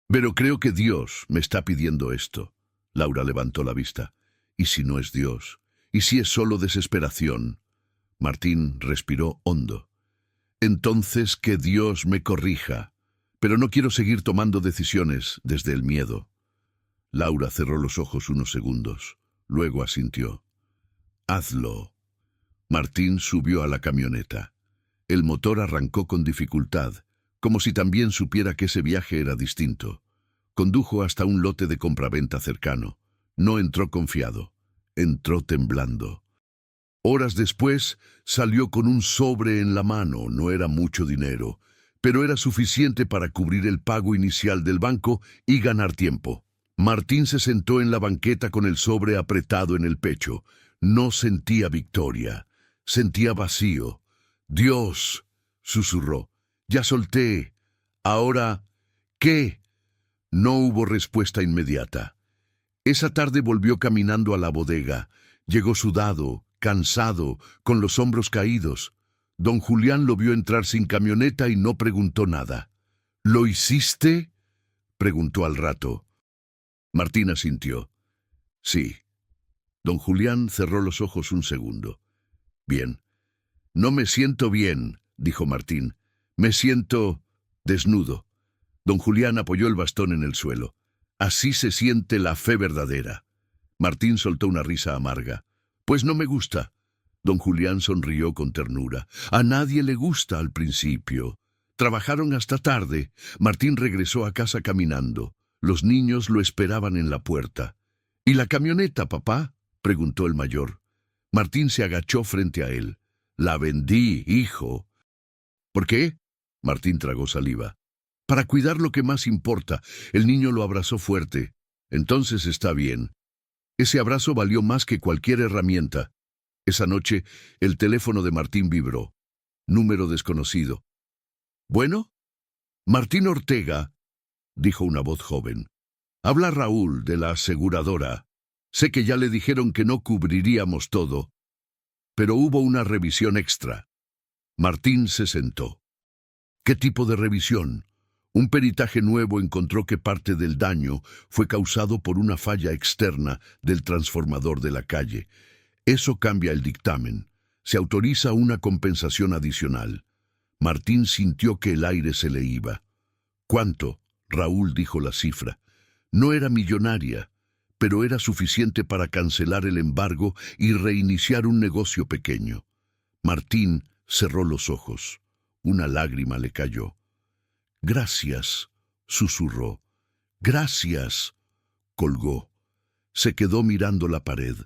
Pero creo que Dios me está pidiendo esto. Laura levantó la vista. ¿Y si no es Dios? ¿Y si es solo desesperación? Martín respiró hondo. Entonces que Dios me corrija. Pero no quiero seguir tomando decisiones desde el miedo. Laura cerró los ojos unos segundos. Luego asintió. Hazlo. Martín subió a la camioneta. El motor arrancó con dificultad, como si también supiera que ese viaje era distinto. Condujo hasta un lote de compraventa cercano. No entró confiado. Entró temblando. Horas después, salió con un sobre en la mano. No era mucho dinero, pero era suficiente para cubrir el pago inicial del banco y ganar tiempo. Martín se sentó en la banqueta con el sobre apretado en el pecho. No sentía victoria. Sentía vacío. Dios, susurró. Ya solté. Ahora, ¿qué? No hubo respuesta inmediata. Esa tarde volvió caminando a la bodega. Llegó sudado, cansado, con los hombros caídos. Don Julián lo vio entrar sin camioneta y no preguntó nada. ¿Lo hiciste?, preguntó al rato. Martín asintió. Sí. Don Julián cerró los ojos un segundo. Bien. No me siento bien, dijo Martín. Me siento desnudo. Don Julián apoyó el bastón en el suelo. Así se siente la fe verdadera. Martín soltó una risa amarga. Pues no me gusta. Don Julián sonrió con ternura. A nadie le gusta al principio. Trabajaron hasta tarde. Martín regresó a casa caminando. Los niños lo esperaban en la puerta. ¿Y la camioneta, papá?, preguntó el mayor. Martín se agachó frente a él. La vendí, hijo. ¿Por qué? Martín tragó saliva. Para cuidar lo que más importa. El niño lo abrazó fuerte. Entonces está bien. Ese abrazo valió más que cualquier herramienta. Esa noche, el teléfono de Martín vibró. Número desconocido. ¿Bueno? Martín Ortega, dijo una voz joven. Habla Raúl, de la aseguradora. Sé que ya le dijeron que no cubriríamos todo, pero hubo una revisión extra. Martín se sentó. ¿Qué tipo de revisión? Un peritaje nuevo encontró que parte del daño fue causado por una falla externa del transformador de la calle. Eso cambia el dictamen. Se autoriza una compensación adicional. Martín sintió que el aire se le iba. ¿Cuánto? Raúl dijo la cifra. No era millonaria, pero era suficiente para cancelar el embargo y reiniciar un negocio pequeño. Martín cerró los ojos. Una lágrima le cayó. Gracias, susurró. Gracias, colgó. Se quedó mirando la pared.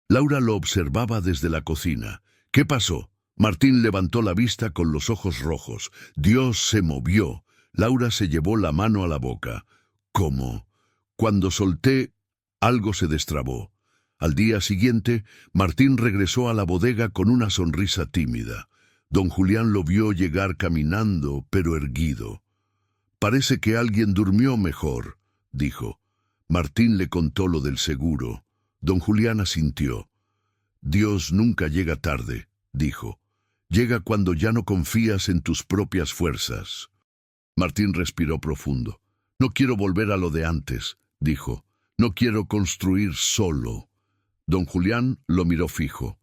Laura lo observaba desde la cocina. ¿Qué pasó? Martín levantó la vista con los ojos rojos. Dios se movió. Laura se llevó la mano a la boca. ¿Cómo? Cuando solté, algo se destrabó. Al día siguiente, Martín regresó a la bodega con una sonrisa tímida. Don Julián lo vio llegar caminando, pero erguido. Parece que alguien durmió mejor, dijo. Martín le contó lo del seguro. Don Julián asintió. Dios nunca llega tarde, dijo. Llega cuando ya no confías en tus propias fuerzas. Martín respiró profundo. No quiero volver a lo de antes, dijo. No quiero construir solo. Don Julián lo miró fijo.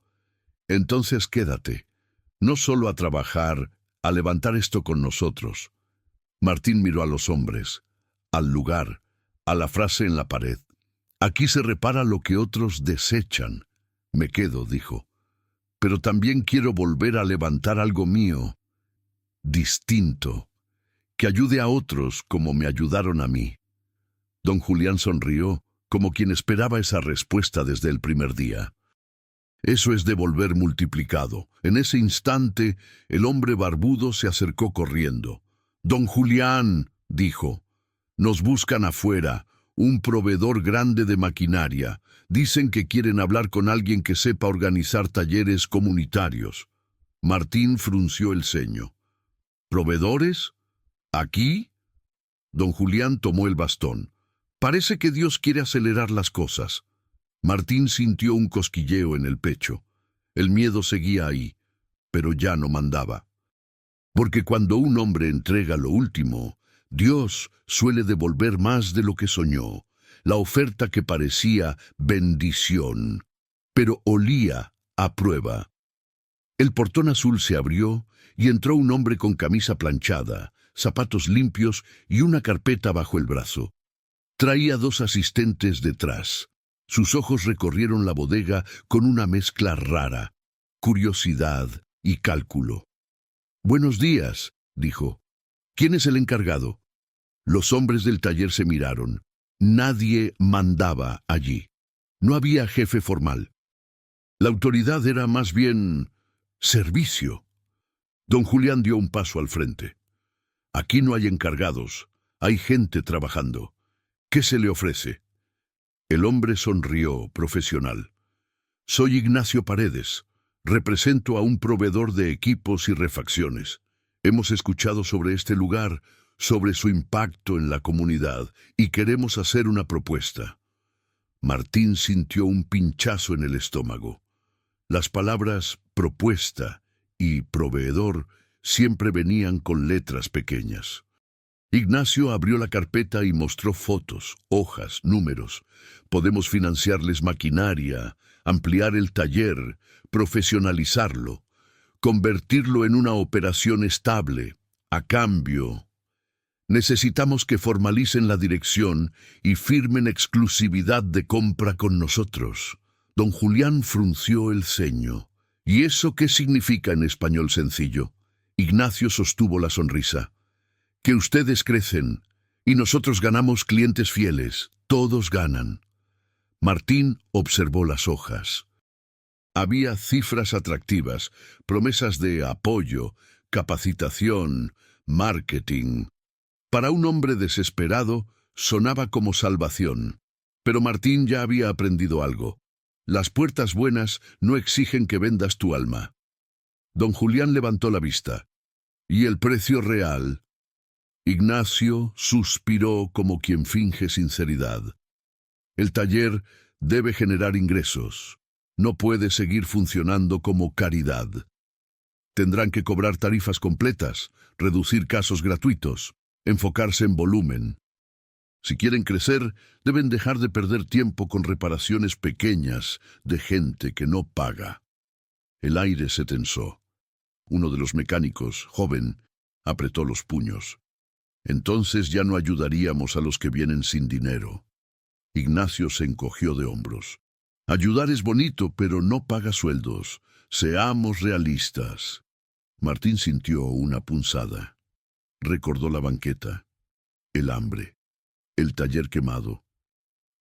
Entonces quédate. No solo a trabajar, a levantar esto con nosotros. Martín miró a los hombres, al lugar, a la frase en la pared. Aquí se repara lo que otros desechan. Me quedo, dijo. Pero también quiero volver a levantar algo mío, distinto, que ayude a otros como me ayudaron a mí. Don Julián sonrió, como quien esperaba esa respuesta desde el primer día. Eso es devolver multiplicado. En ese instante, el hombre barbudo se acercó corriendo. Don Julián, dijo, nos buscan afuera, un proveedor grande de maquinaria. Dicen que quieren hablar con alguien que sepa organizar talleres comunitarios. Martín frunció el ceño. ¿Proveedores? ¿Aquí? Don Julián tomó el bastón. Parece que Dios quiere acelerar las cosas. Martín sintió un cosquilleo en el pecho. El miedo seguía ahí, pero ya no mandaba. Porque cuando un hombre entrega lo último, Dios suele devolver más de lo que soñó. La oferta que parecía bendición, pero olía a prueba. El portón azul se abrió y entró un hombre con camisa planchada, zapatos limpios y una carpeta bajo el brazo. Traía 2 asistentes detrás. Sus ojos recorrieron la bodega con una mezcla rara, curiosidad y cálculo. «Buenos días», dijo. «¿Quién es el encargado?» Los hombres del taller se miraron. Nadie mandaba allí. No había jefe formal. La autoridad era más bien servicio. Don Julián dio un paso al frente. «Aquí no hay encargados, hay gente trabajando. ¿Qué se le ofrece?» El hombre sonrió, profesional. «Soy Ignacio Paredes. Represento a un proveedor de equipos y refacciones. Hemos escuchado sobre este lugar, sobre su impacto en la comunidad, y queremos hacer una propuesta». Martín sintió un pinchazo en el estómago. Las palabras propuesta y proveedor siempre venían con letras pequeñas. Ignacio abrió la carpeta y mostró fotos, hojas, números. Podemos financiarles maquinaria, ampliar el taller, profesionalizarlo, convertirlo en una operación estable. A cambio, necesitamos que formalicen la dirección y firmen exclusividad de compra con nosotros. Don Julián frunció el ceño. ¿Y eso qué significa en español sencillo? Ignacio sostuvo la sonrisa. Que ustedes crecen y nosotros ganamos clientes fieles. Todos ganan. Martín observó las hojas. Había cifras atractivas, promesas de apoyo, capacitación, marketing. Para un hombre desesperado, sonaba como salvación. Pero Martín ya había aprendido algo. Las puertas buenas no exigen que vendas tu alma. Don Julián levantó la vista. ¿Y el precio real? Ignacio suspiró como quien finge sinceridad. El taller debe generar ingresos. No puede seguir funcionando como caridad. Tendrán que cobrar tarifas completas, reducir casos gratuitos, enfocarse en volumen. Si quieren crecer, deben dejar de perder tiempo con reparaciones pequeñas de gente que no paga. El aire se tensó. Uno de los mecánicos, joven, apretó los puños. Entonces ya no ayudaríamos a los que vienen sin dinero. Ignacio se encogió de hombros. Ayudar es bonito, pero no paga sueldos. Seamos realistas. Martín sintió una punzada. Recordó la banqueta, el hambre, el taller quemado.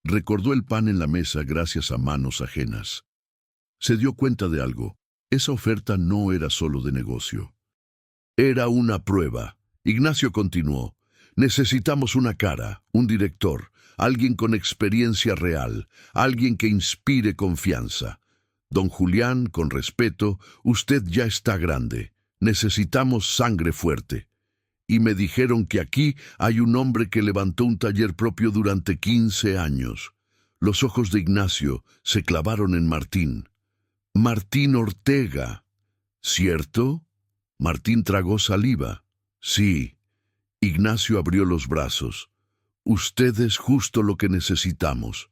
Recordó el pan en la mesa gracias a manos ajenas. Se dio cuenta de algo. Esa oferta no era solo de negocio. Era una prueba. Ignacio continuó. Necesitamos una cara, un director, alguien con experiencia real, alguien que inspire confianza. Don Julián, con respeto, usted ya está grande. Necesitamos sangre fuerte. y me dijeron que aquí hay un hombre que levantó un taller propio durante 15 años. Los ojos de Ignacio se clavaron en Martín. Martín Ortega. ¿Cierto? Martín tragó saliva. Sí. Ignacio abrió los brazos. Usted es justo lo que necesitamos.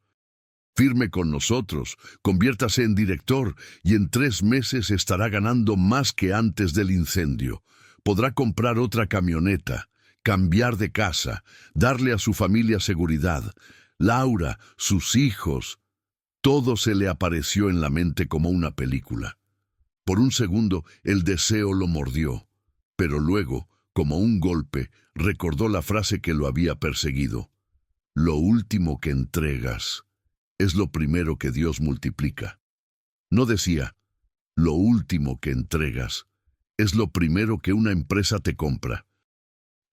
Firme con nosotros, conviértase en director y en 3 meses estará ganando más que antes del incendio. Podrá comprar otra camioneta, cambiar de casa, darle a su familia seguridad. Laura, sus hijos, todo se le apareció en la mente como una película. Por un segundo el deseo lo mordió, pero luego, como un golpe, recordó la frase que lo había perseguido. Lo último que entregas es lo primero que Dios multiplica. No decía, lo último que entregas es lo primero que una empresa te compra.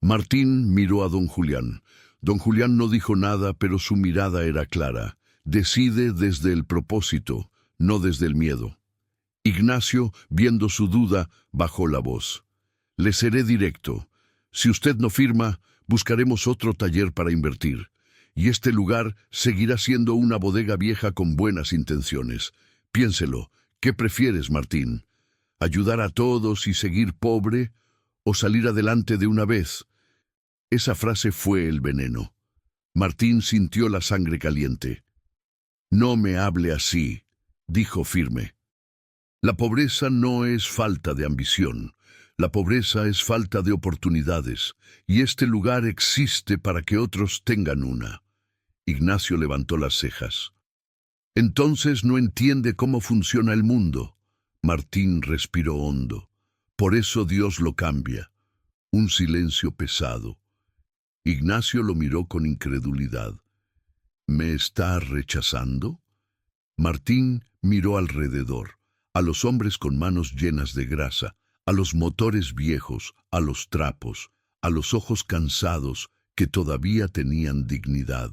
Martín miró a don Julián. Don Julián no dijo nada, pero su mirada era clara. Decide desde el propósito, no desde el miedo. Ignacio, viendo su duda, bajó la voz. Le seré directo. Si usted no firma, buscaremos otro taller para invertir. Y este lugar seguirá siendo una bodega vieja con buenas intenciones. Piénselo, ¿qué prefieres, Martín? ¿Ayudar a todos y seguir pobre o salir adelante de una vez? Esa frase fue el veneno. Martín sintió la sangre caliente. No me hable así, dijo firme. La pobreza no es falta de ambición. La pobreza es falta de oportunidades, y este lugar existe para que otros tengan una. Ignacio levantó las cejas. Entonces no entiende cómo funciona el mundo. Martín respiró hondo. Por eso Dios lo cambia. Un silencio pesado. Ignacio lo miró con incredulidad. ¿Me está rechazando? Martín miró alrededor, a los hombres con manos llenas de grasa, a los motores viejos, a los trapos, a los ojos cansados que todavía tenían dignidad.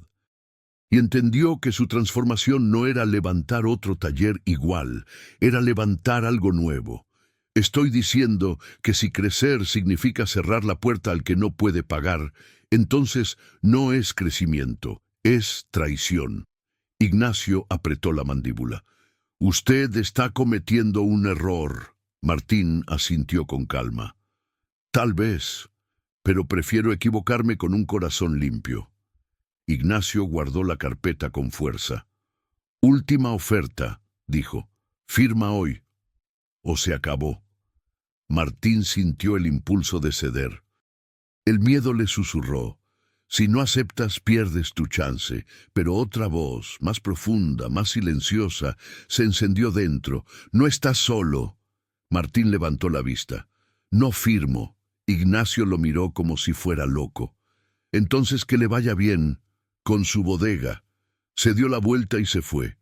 Y entendió que su transformación no era levantar otro taller igual, era levantar algo nuevo. Estoy diciendo que si crecer significa cerrar la puerta al que no puede pagar, entonces no es crecimiento, es traición. Ignacio apretó la mandíbula. Usted está cometiendo un error. Martín asintió con calma. Tal vez, pero prefiero equivocarme con un corazón limpio. Ignacio guardó la carpeta con fuerza. Última oferta, dijo. Firma hoy, o se acabó. Martín sintió el impulso de ceder. El miedo le susurró. Si no aceptas, pierdes tu chance. Pero otra voz, más profunda, más silenciosa, se encendió dentro. No estás solo. Martín levantó la vista. No firmo. Ignacio lo miró como si fuera loco. Entonces que le vaya bien, con su bodega. Se dio la vuelta y se fue.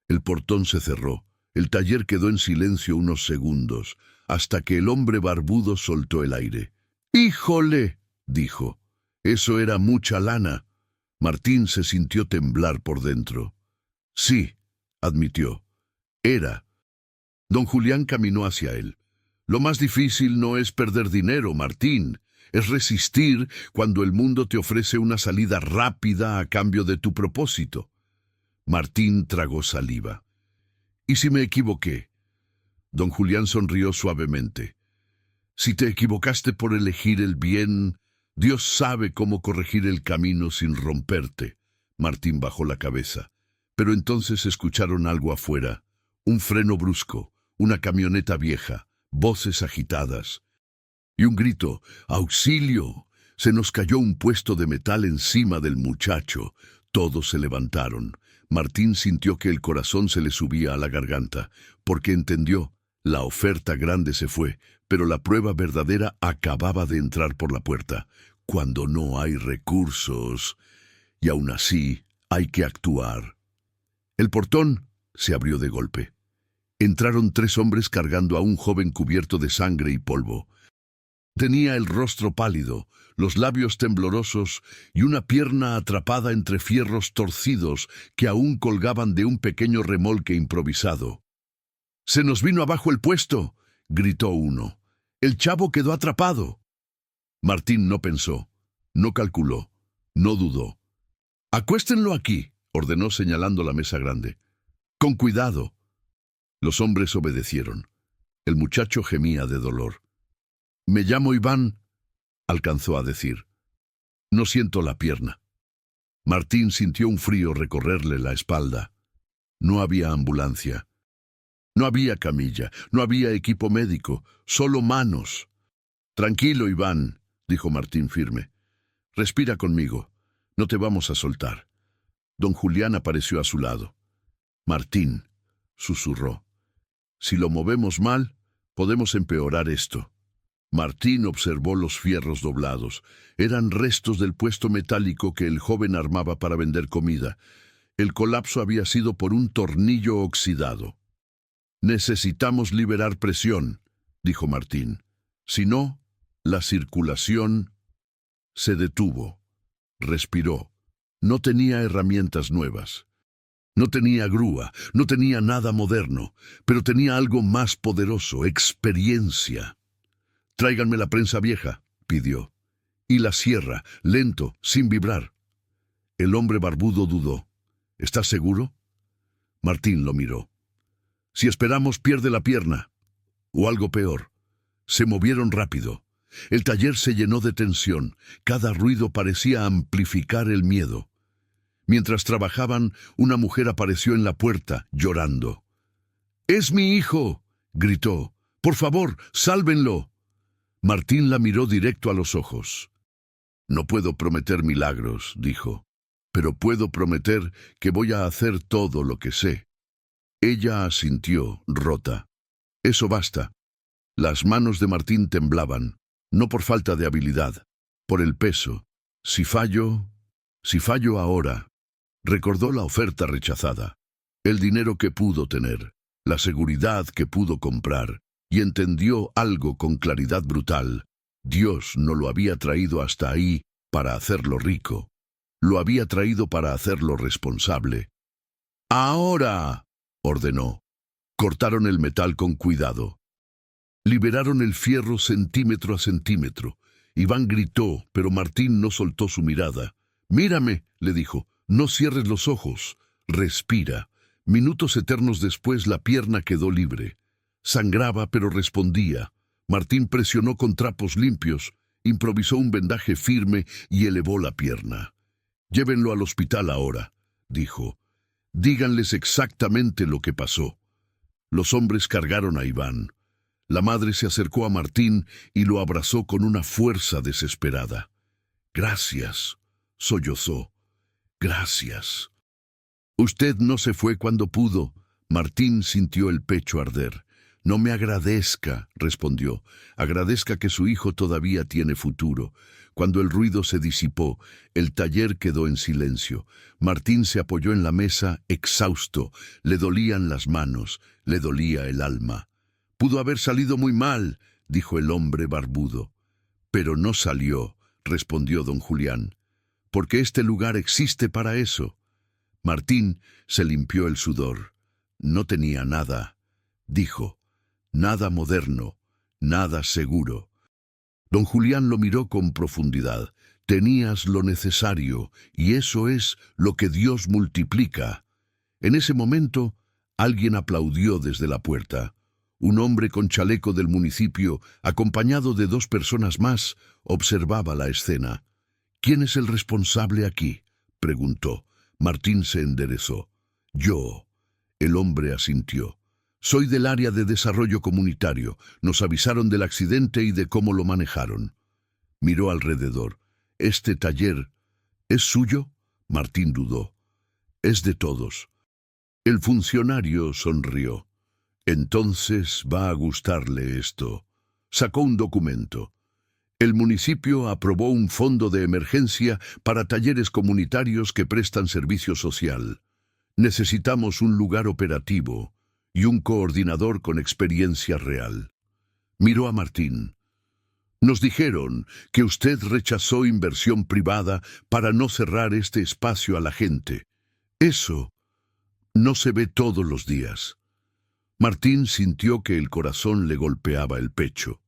El portón se cerró. El taller quedó en silencio unos segundos, hasta que el hombre barbudo soltó el aire. ¡Híjole!, dijo. Eso era mucha lana. Martín se sintió temblar por dentro. Sí, admitió. Era. Don Julián caminó hacia él. Lo más difícil no es perder dinero, Martín. Es resistir cuando el mundo te ofrece una salida rápida a cambio de tu propósito. Martín tragó saliva. ¿Y si me equivoqué? Don Julián sonrió suavemente. Si te equivocaste por elegir el bien, Dios sabe cómo corregir el camino sin romperte. Martín bajó la cabeza. Pero entonces escucharon algo afuera. Un freno brusco, una camioneta vieja, voces agitadas. Y un grito, ¡auxilio! Se nos cayó un puesto de metal encima del muchacho. Todos se levantaron. Martín sintió que el corazón se le subía a la garganta, porque entendió, la oferta grande se fue, pero la prueba verdadera acababa de entrar por la puerta. Cuando no hay recursos, y aún así hay que actuar. El portón se abrió de golpe. Entraron 3 hombres cargando a un joven cubierto de sangre y polvo. Tenía el rostro pálido, los labios temblorosos y una pierna atrapada entre fierros torcidos que aún colgaban de un pequeño remolque improvisado. «¡Se nos vino abajo el puesto!», gritó uno. «El chavo quedó atrapado». Martín no pensó, no calculó, no dudó. «Acuéstenlo aquí», ordenó señalando la mesa grande. «Con cuidado». Los hombres obedecieron. El muchacho gemía de dolor. «Me llamo Iván», alcanzó a decir. «No siento la pierna». Martín sintió un frío recorrerle la espalda. No había ambulancia. No había camilla, no había equipo médico, solo manos. «Tranquilo, Iván», dijo Martín firme. «Respira conmigo. No te vamos a soltar». Don Julián apareció a su lado. «Martín», susurró, «si lo movemos mal, podemos empeorar esto». Martín observó los fierros doblados. Eran restos del puesto metálico que el joven armaba para vender comida. El colapso había sido por un tornillo oxidado. «Necesitamos liberar presión», dijo Martín. «Si no, la circulación…» Se detuvo. Respiró. No tenía herramientas nuevas. No tenía grúa, no tenía nada moderno, pero tenía algo más poderoso: experiencia. «Tráiganme la prensa vieja», pidió. «Y la sierra, lento, sin vibrar». El hombre barbudo dudó. «¿Estás seguro?» Martín lo miró. «Si esperamos, pierde la pierna. O algo peor». Se movieron rápido. El taller se llenó de tensión. Cada ruido parecía amplificar el miedo. Mientras trabajaban, una mujer apareció en la puerta, llorando. «¡Es mi hijo!», gritó. «Por favor, sálvenlo». Martín la miró directo a los ojos. «No puedo prometer milagros», dijo, «pero puedo prometer que voy a hacer todo lo que sé». Ella asintió, rota. «Eso basta». Las manos de Martín temblaban, no por falta de habilidad, por el peso. Si fallo ahora». Recordó la oferta rechazada, el dinero que pudo tener, la seguridad que pudo comprar, y entendió algo con claridad brutal. Dios no lo había traído hasta ahí para hacerlo rico. Lo había traído para hacerlo responsable. «¡Ahora!», ordenó. Cortaron el metal con cuidado. Liberaron el fierro centímetro a centímetro. Iván gritó, pero Martín no soltó su mirada. «Mírame», le dijo. «No cierres los ojos. Respira». Minutos eternos después la pierna quedó libre. Sangraba, pero respondía. Martín presionó con trapos limpios, improvisó un vendaje firme y elevó la pierna. «Llévenlo al hospital ahora», dijo. «Díganles exactamente lo que pasó». Los hombres cargaron a Iván. La madre se acercó a Martín y lo abrazó con una fuerza desesperada. «Gracias», sollozó. «Gracias». «Usted no se fue cuando pudo». Martín sintió el pecho arder. «No me agradezca», respondió. «Agradezca que su hijo todavía tiene futuro». Cuando el ruido se disipó, el taller quedó en silencio. Martín se apoyó en la mesa, exhausto. Le dolían las manos, le dolía el alma. «Pudo haber salido muy mal», dijo el hombre barbudo. «Pero no salió», respondió don Julián, «porque este lugar existe para eso». Martín se limpió el sudor. No tenía nada, dijo. Nada moderno, nada seguro. Don Julián lo miró con profundidad. «Tenías lo necesario, y eso es lo que Dios multiplica». En ese momento, alguien aplaudió desde la puerta. Un hombre con chaleco del municipio, acompañado de 2 personas más, observaba la escena. «¿Quién es el responsable aquí?», preguntó. Martín se enderezó. «Yo». El hombre asintió. «Soy del área de desarrollo comunitario. Nos avisaron del accidente y de cómo lo manejaron». Miró alrededor. «¿Este taller es suyo?». Martín dudó. «Es de todos». El funcionario sonrió. «Entonces va a gustarle esto». Sacó un documento. El municipio aprobó un fondo de emergencia para talleres comunitarios que prestan servicio social. Necesitamos un lugar operativo y un coordinador con experiencia real. Miró a Martín. «Nos dijeron que usted rechazó inversión privada para no cerrar este espacio a la gente. Eso no se ve todos los días». Martín sintió que el corazón le golpeaba el pecho.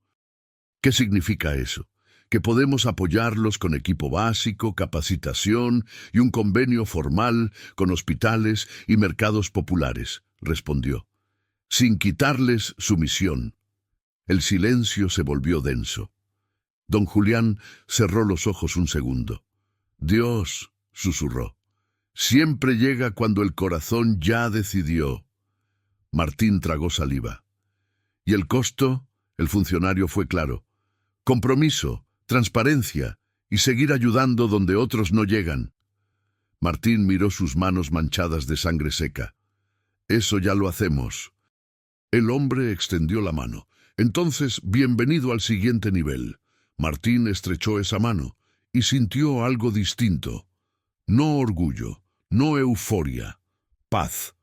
«¿Qué significa eso?». que podemos apoyarlos con equipo básico, capacitación y un convenio formal con hospitales y mercados populares, respondió, sin quitarles su misión. El silencio se volvió denso. Don Julián cerró los ojos un segundo. Dios, susurró, siempre llega cuando el corazón ya decidió. Martín tragó saliva. ¿Y el costo? El funcionario fue claro. Compromiso, transparencia y seguir ayudando donde otros no llegan. Martín miró sus manos manchadas de sangre seca. Eso ya lo hacemos. El hombre extendió la mano. Entonces, bienvenido al siguiente nivel. Martín estrechó esa mano y sintió algo distinto. No orgullo, no euforia, paz,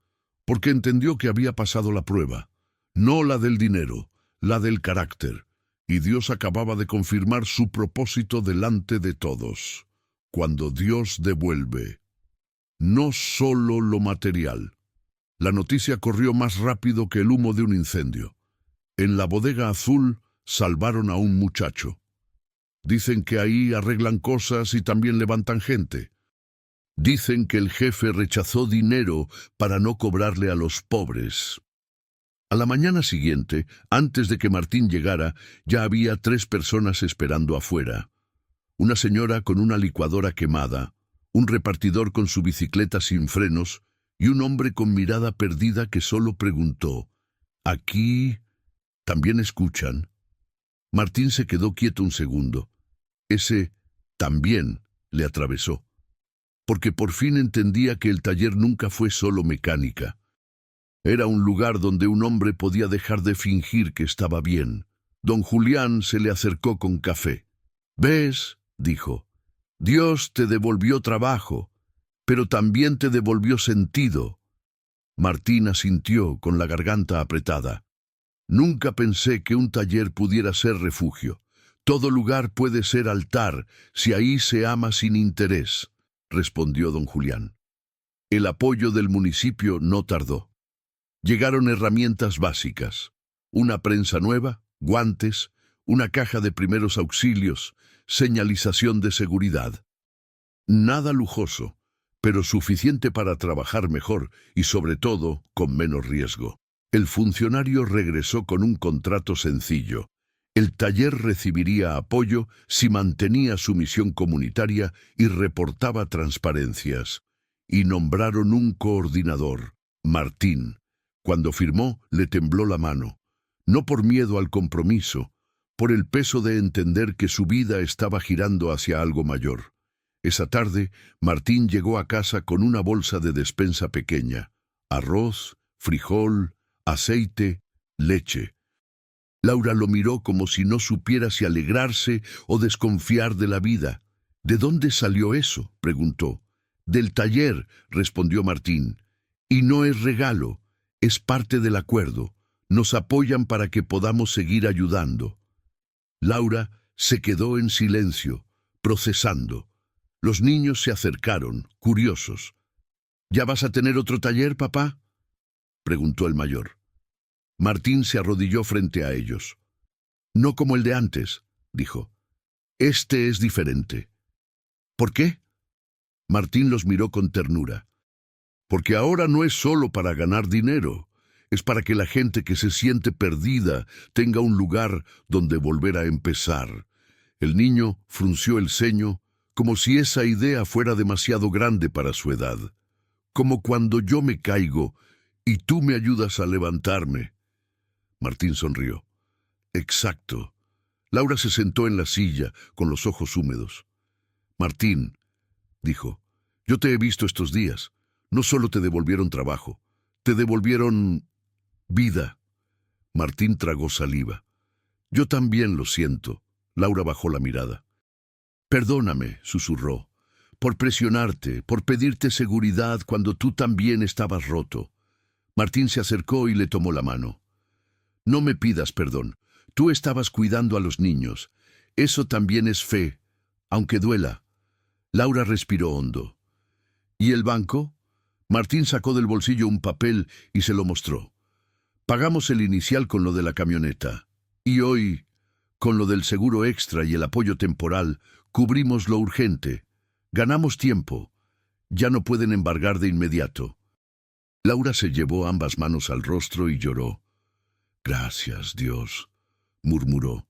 porque entendió que había pasado la prueba, no la del dinero, la del carácter, y Dios acababa de confirmar su propósito delante de todos. Cuando Dios devuelve, no solo lo material. La noticia corrió más rápido que el humo de un incendio. En la bodega azul salvaron a un muchacho. Dicen que ahí arreglan cosas y también levantan gente. Dicen que el jefe rechazó dinero para no cobrarle a los pobres. A la mañana siguiente, antes de que Martín llegara, ya había 3 personas esperando afuera. Una señora con una licuadora quemada, un repartidor con su bicicleta sin frenos y un hombre con mirada perdida que solo preguntó, ¿aquí también escuchan? Martín se quedó quieto un segundo. Ese también le atravesó, porque por fin entendía que el taller nunca fue solo mecánica. Era un lugar donde un hombre podía dejar de fingir que estaba bien. Don Julián se le acercó con café. «¿Ves?», dijo, «Dios te devolvió trabajo, pero también te devolvió sentido». Martín asintió con la garganta apretada. «Nunca pensé que un taller pudiera ser refugio. Todo lugar puede ser altar si ahí se ama sin interés», respondió don Julián. El apoyo del municipio no tardó. Llegaron herramientas básicas, una prensa nueva, guantes, una caja de primeros auxilios, señalización de seguridad. Nada lujoso, pero suficiente para trabajar mejor y sobre todo con menos riesgo. El funcionario regresó con un contrato sencillo. El taller recibiría apoyo si mantenía su misión comunitaria y reportaba transparencias. Y nombraron un coordinador, Martín. Cuando firmó, le tembló la mano. No por miedo al compromiso, por el peso de entender que su vida estaba girando hacia algo mayor. Esa tarde, Martín llegó a casa con una bolsa de despensa pequeña. Arroz, frijol, aceite, leche. Laura lo miró como si no supiera si alegrarse o desconfiar de la vida. «¿De dónde salió eso?», preguntó. «Del taller», respondió Martín. «Y no es regalo, es parte del acuerdo. Nos apoyan para que podamos seguir ayudando». Laura se quedó en silencio, procesando. Los niños se acercaron, curiosos. «¿Ya vas a tener otro taller, papá?», preguntó el mayor. Martín se arrodilló frente a ellos. «No como el de antes», dijo. «Este es diferente». «¿Por qué?». Martín los miró con ternura. «Porque ahora no es solo para ganar dinero, es para que la gente que se siente perdida tenga un lugar donde volver a empezar». El niño frunció el ceño, como si esa idea fuera demasiado grande para su edad. «Como cuando yo me caigo y tú me ayudas a levantarme». Martín sonrió. «Exacto». Laura se sentó en la silla, con los ojos húmedos. «Martín», dijo, «yo te he visto estos días. No solo te devolvieron trabajo, te devolvieron vida». Martín tragó saliva. «Yo también lo siento». Laura bajó la mirada. «Perdóname», susurró, «por presionarte, por pedirte seguridad cuando tú también estabas roto». Martín se acercó y le tomó la mano. «No me pidas perdón. Tú estabas cuidando a los niños. Eso también es fe, aunque duela». Laura respiró hondo. «¿Y el banco?». Martín sacó del bolsillo un papel y se lo mostró. «Pagamos el inicial con lo de la camioneta. Y hoy Con lo del seguro extra y el apoyo temporal, cubrimos lo urgente. Ganamos tiempo. Ya no pueden embargar de inmediato. Laura se llevó ambas manos al rostro y lloró. «Gracias, Dios», murmuró.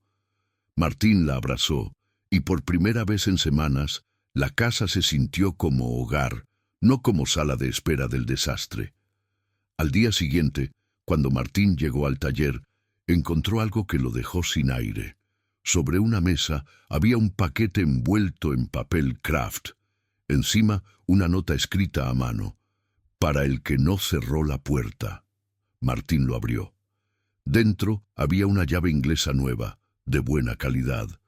Martín la abrazó, y por primera vez en semanas, la casa se sintió como hogar, no como sala de espera del desastre. Al día siguiente, cuando Martín llegó al taller, encontró algo que lo dejó sin aire. Sobre una mesa había un paquete envuelto en papel Kraft. Encima, una nota escrita a mano. «Para el que no cerró la puerta». Martín lo abrió. Dentro había una llave inglesa nueva, de buena calidad.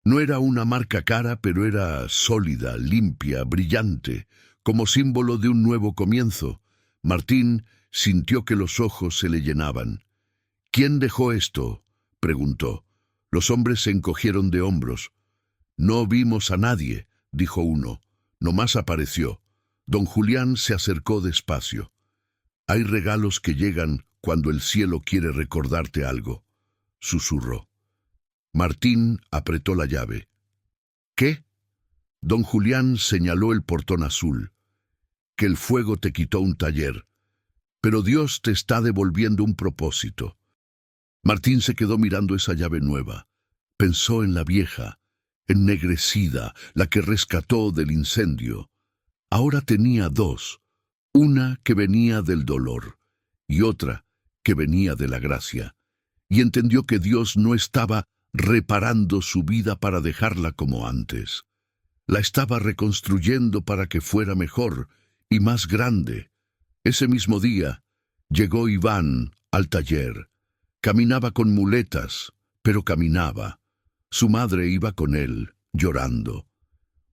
No era una marca cara, pero era sólida, limpia, brillante, como símbolo de un nuevo comienzo. Martín sintió que los ojos se le llenaban. «¿Quién dejó esto?», preguntó. Los hombres se encogieron de hombros. «No vimos a nadie», dijo uno. Nomás apareció. Don Julián se acercó despacio. «Hay regalos que llegan cuando el cielo quiere recordarte algo», susurró. Martín apretó la llave. «¿Qué?». Don Julián señaló el portón azul. «Que el fuego te quitó un taller, pero Dios te está devolviendo un propósito». Martín se quedó mirando esa llave nueva. Pensó en la vieja, ennegrecida, la que rescató del incendio. Ahora tenía dos, una que venía del dolor y otra que venía de la gracia, y entendió que Dios no estaba reparando su vida para dejarla como antes. La estaba reconstruyendo para que fuera mejor y más grande. Ese mismo día llegó Iván al taller. Caminaba con muletas, pero caminaba. Su madre iba con él, llorando.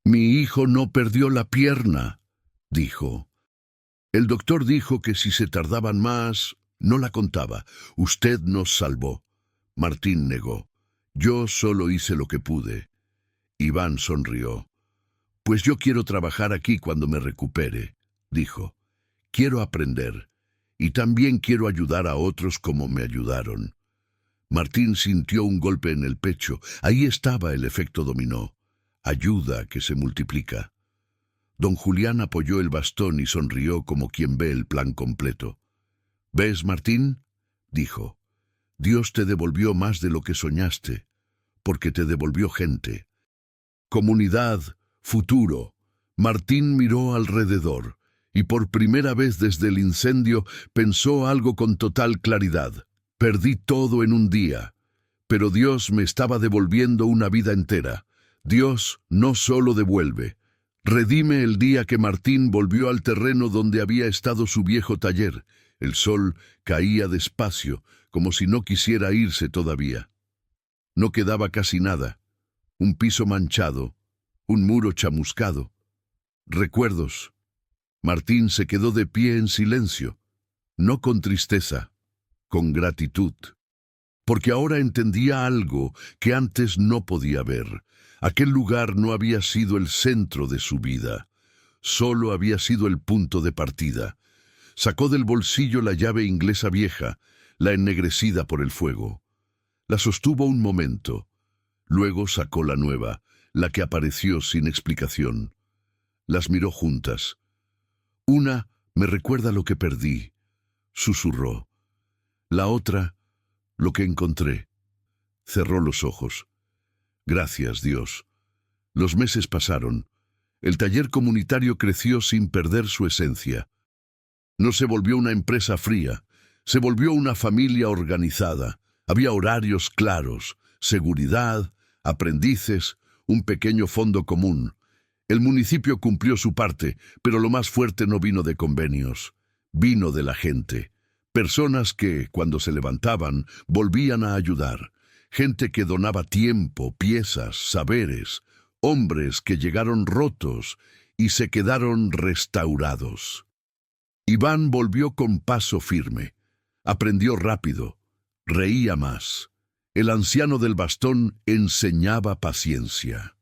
«Mi hijo no perdió la pierna», dijo. «El doctor dijo que si se tardaban más, no la contaba. Usted nos salvó». Martín negó. «Yo solo hice lo que pude». Iván sonrió. «Pues yo quiero trabajar aquí cuando me recupere», dijo. «Quiero aprender, y también quiero ayudar a otros como me ayudaron». Martín sintió un golpe en el pecho. Ahí estaba el efecto dominó. Ayuda que se multiplica. Don Julián apoyó el bastón y sonrió como quien ve el plan completo. «¿Ves, Martín?», dijo. «Dios te devolvió más de lo que soñaste, porque te devolvió gente. Comunidad, futuro». Martín miró alrededor, y por primera vez desde el incendio pensó algo con total claridad. «Perdí todo en un día, pero Dios me estaba devolviendo una vida entera. Dios no solo devuelve, redime». El día que Martín volvió al terreno donde había estado su viejo taller, el sol caía despacio, como si no quisiera irse todavía. No quedaba casi nada. Un piso manchado, un muro chamuscado. Recuerdos. Martín se quedó de pie en silencio, no con tristeza, con gratitud, porque ahora entendía algo que antes no podía ver. Aquel lugar no había sido el centro de su vida, solo había sido el punto de partida. Sacó del bolsillo la llave inglesa vieja, la ennegrecida por el fuego. La sostuvo un momento, luego sacó la nueva, la que apareció sin explicación. Las miró juntas. «Una me recuerda lo que perdí», susurró. «La otra, lo que encontré». Cerró los ojos. «Gracias, Dios». Los meses pasaron. El taller comunitario creció sin perder su esencia. No se volvió una empresa fría, se volvió una familia organizada. Había horarios claros, seguridad, aprendices, un pequeño fondo común. El municipio cumplió su parte, pero lo más fuerte no vino de convenios, vino de la gente. Personas que, cuando se levantaban, volvían a ayudar. Gente que donaba tiempo, piezas, saberes. Hombres que llegaron rotos y se quedaron restaurados. Iván volvió con paso firme. Aprendió rápido. Reía más. El anciano del bastón enseñaba paciencia.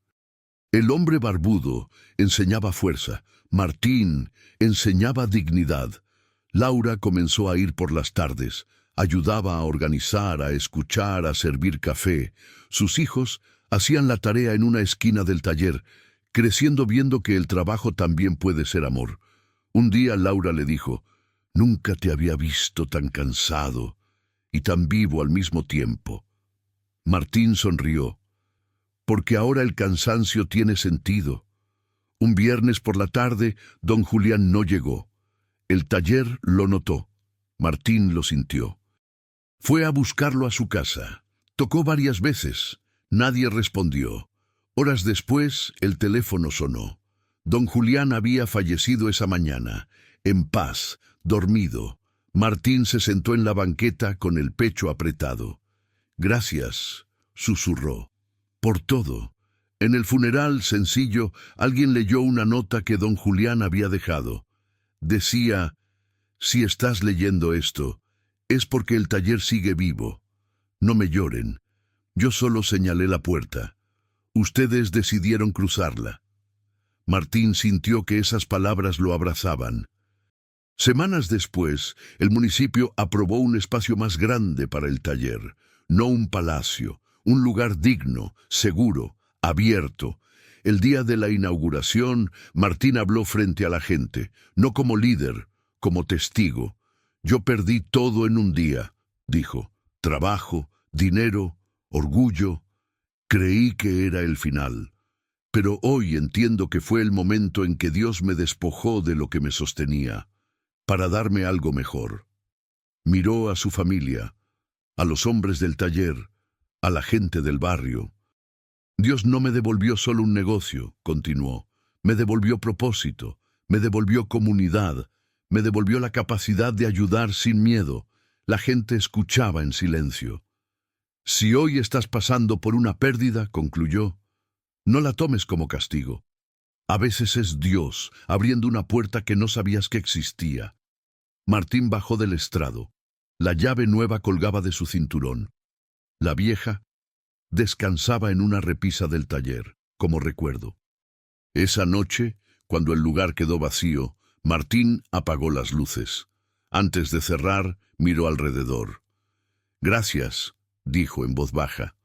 El hombre barbudo enseñaba fuerza. Martín enseñaba dignidad. Laura comenzó a ir por las tardes, Ayudaba a organizar, a escuchar, a servir café. Sus hijos hacían la tarea en una esquina del taller, creciendo viendo que el trabajo también puede ser amor. Un día Laura le dijo: «Nunca te había visto tan cansado y tan vivo al mismo tiempo». Martín sonrió, porque ahora el cansancio tiene sentido. Un viernes por la tarde, don Julián no llegó. El taller lo notó. Martín lo sintió. Fue a buscarlo a su casa. Tocó varias veces. Nadie respondió. Horas después, el teléfono sonó. Don Julián había fallecido esa mañana, en paz, dormido. Martín se sentó en la banqueta con el pecho apretado. «Gracias», susurró, «por todo». En el funeral sencillo, alguien leyó una nota que don Julián había dejado. Decía: «Si estás leyendo esto, es porque el taller sigue vivo. No me lloren. Yo solo señalé la puerta. Ustedes decidieron cruzarla». Martín sintió que esas palabras lo abrazaban. Semanas después, el municipio aprobó un espacio más grande para el taller, no un palacio, un lugar digno, seguro, abierto. El día de la inauguración, Martín habló frente a la gente, no como líder, como testigo. «Yo perdí todo en un día», dijo. «Trabajo, dinero, orgullo. Creí que era el final. Pero hoy entiendo que fue el momento en que Dios me despojó de lo que me sostenía, para darme algo mejor». Miró a su familia, a los hombres del taller, a la gente del barrio. «Dios no me devolvió solo un negocio», continuó. «Me devolvió propósito, me devolvió comunidad, me devolvió la capacidad de ayudar sin miedo». La gente escuchaba en silencio. «Si hoy estás pasando por una pérdida», concluyó, «no la tomes como castigo. A veces es Dios abriendo una puerta que no sabías que existía». Martín bajó del estrado. La llave nueva colgaba de su cinturón. La vieja descansaba en una repisa del taller, como recuerdo. Esa noche, cuando el lugar quedó vacío, Martín apagó las luces. Antes de cerrar, miró alrededor. «Gracias», dijo en voz baja,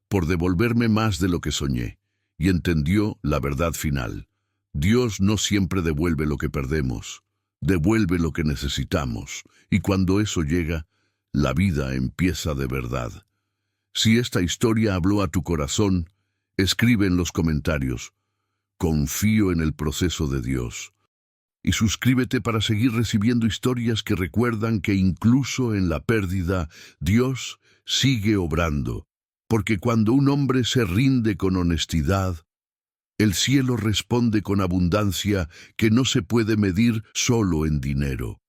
«por devolverme más de lo que soñé», y entendió la verdad final. Dios no siempre devuelve lo que perdemos, devuelve lo que necesitamos, y cuando eso llega, la vida empieza de verdad. Si esta historia habló a tu corazón, escribe en los comentarios: «Confío en el proceso de Dios». Y suscríbete para seguir recibiendo historias que recuerdan que incluso en la pérdida, Dios sigue obrando. Porque cuando un hombre se rinde con honestidad, el cielo responde con abundancia que no se puede medir solo en dinero.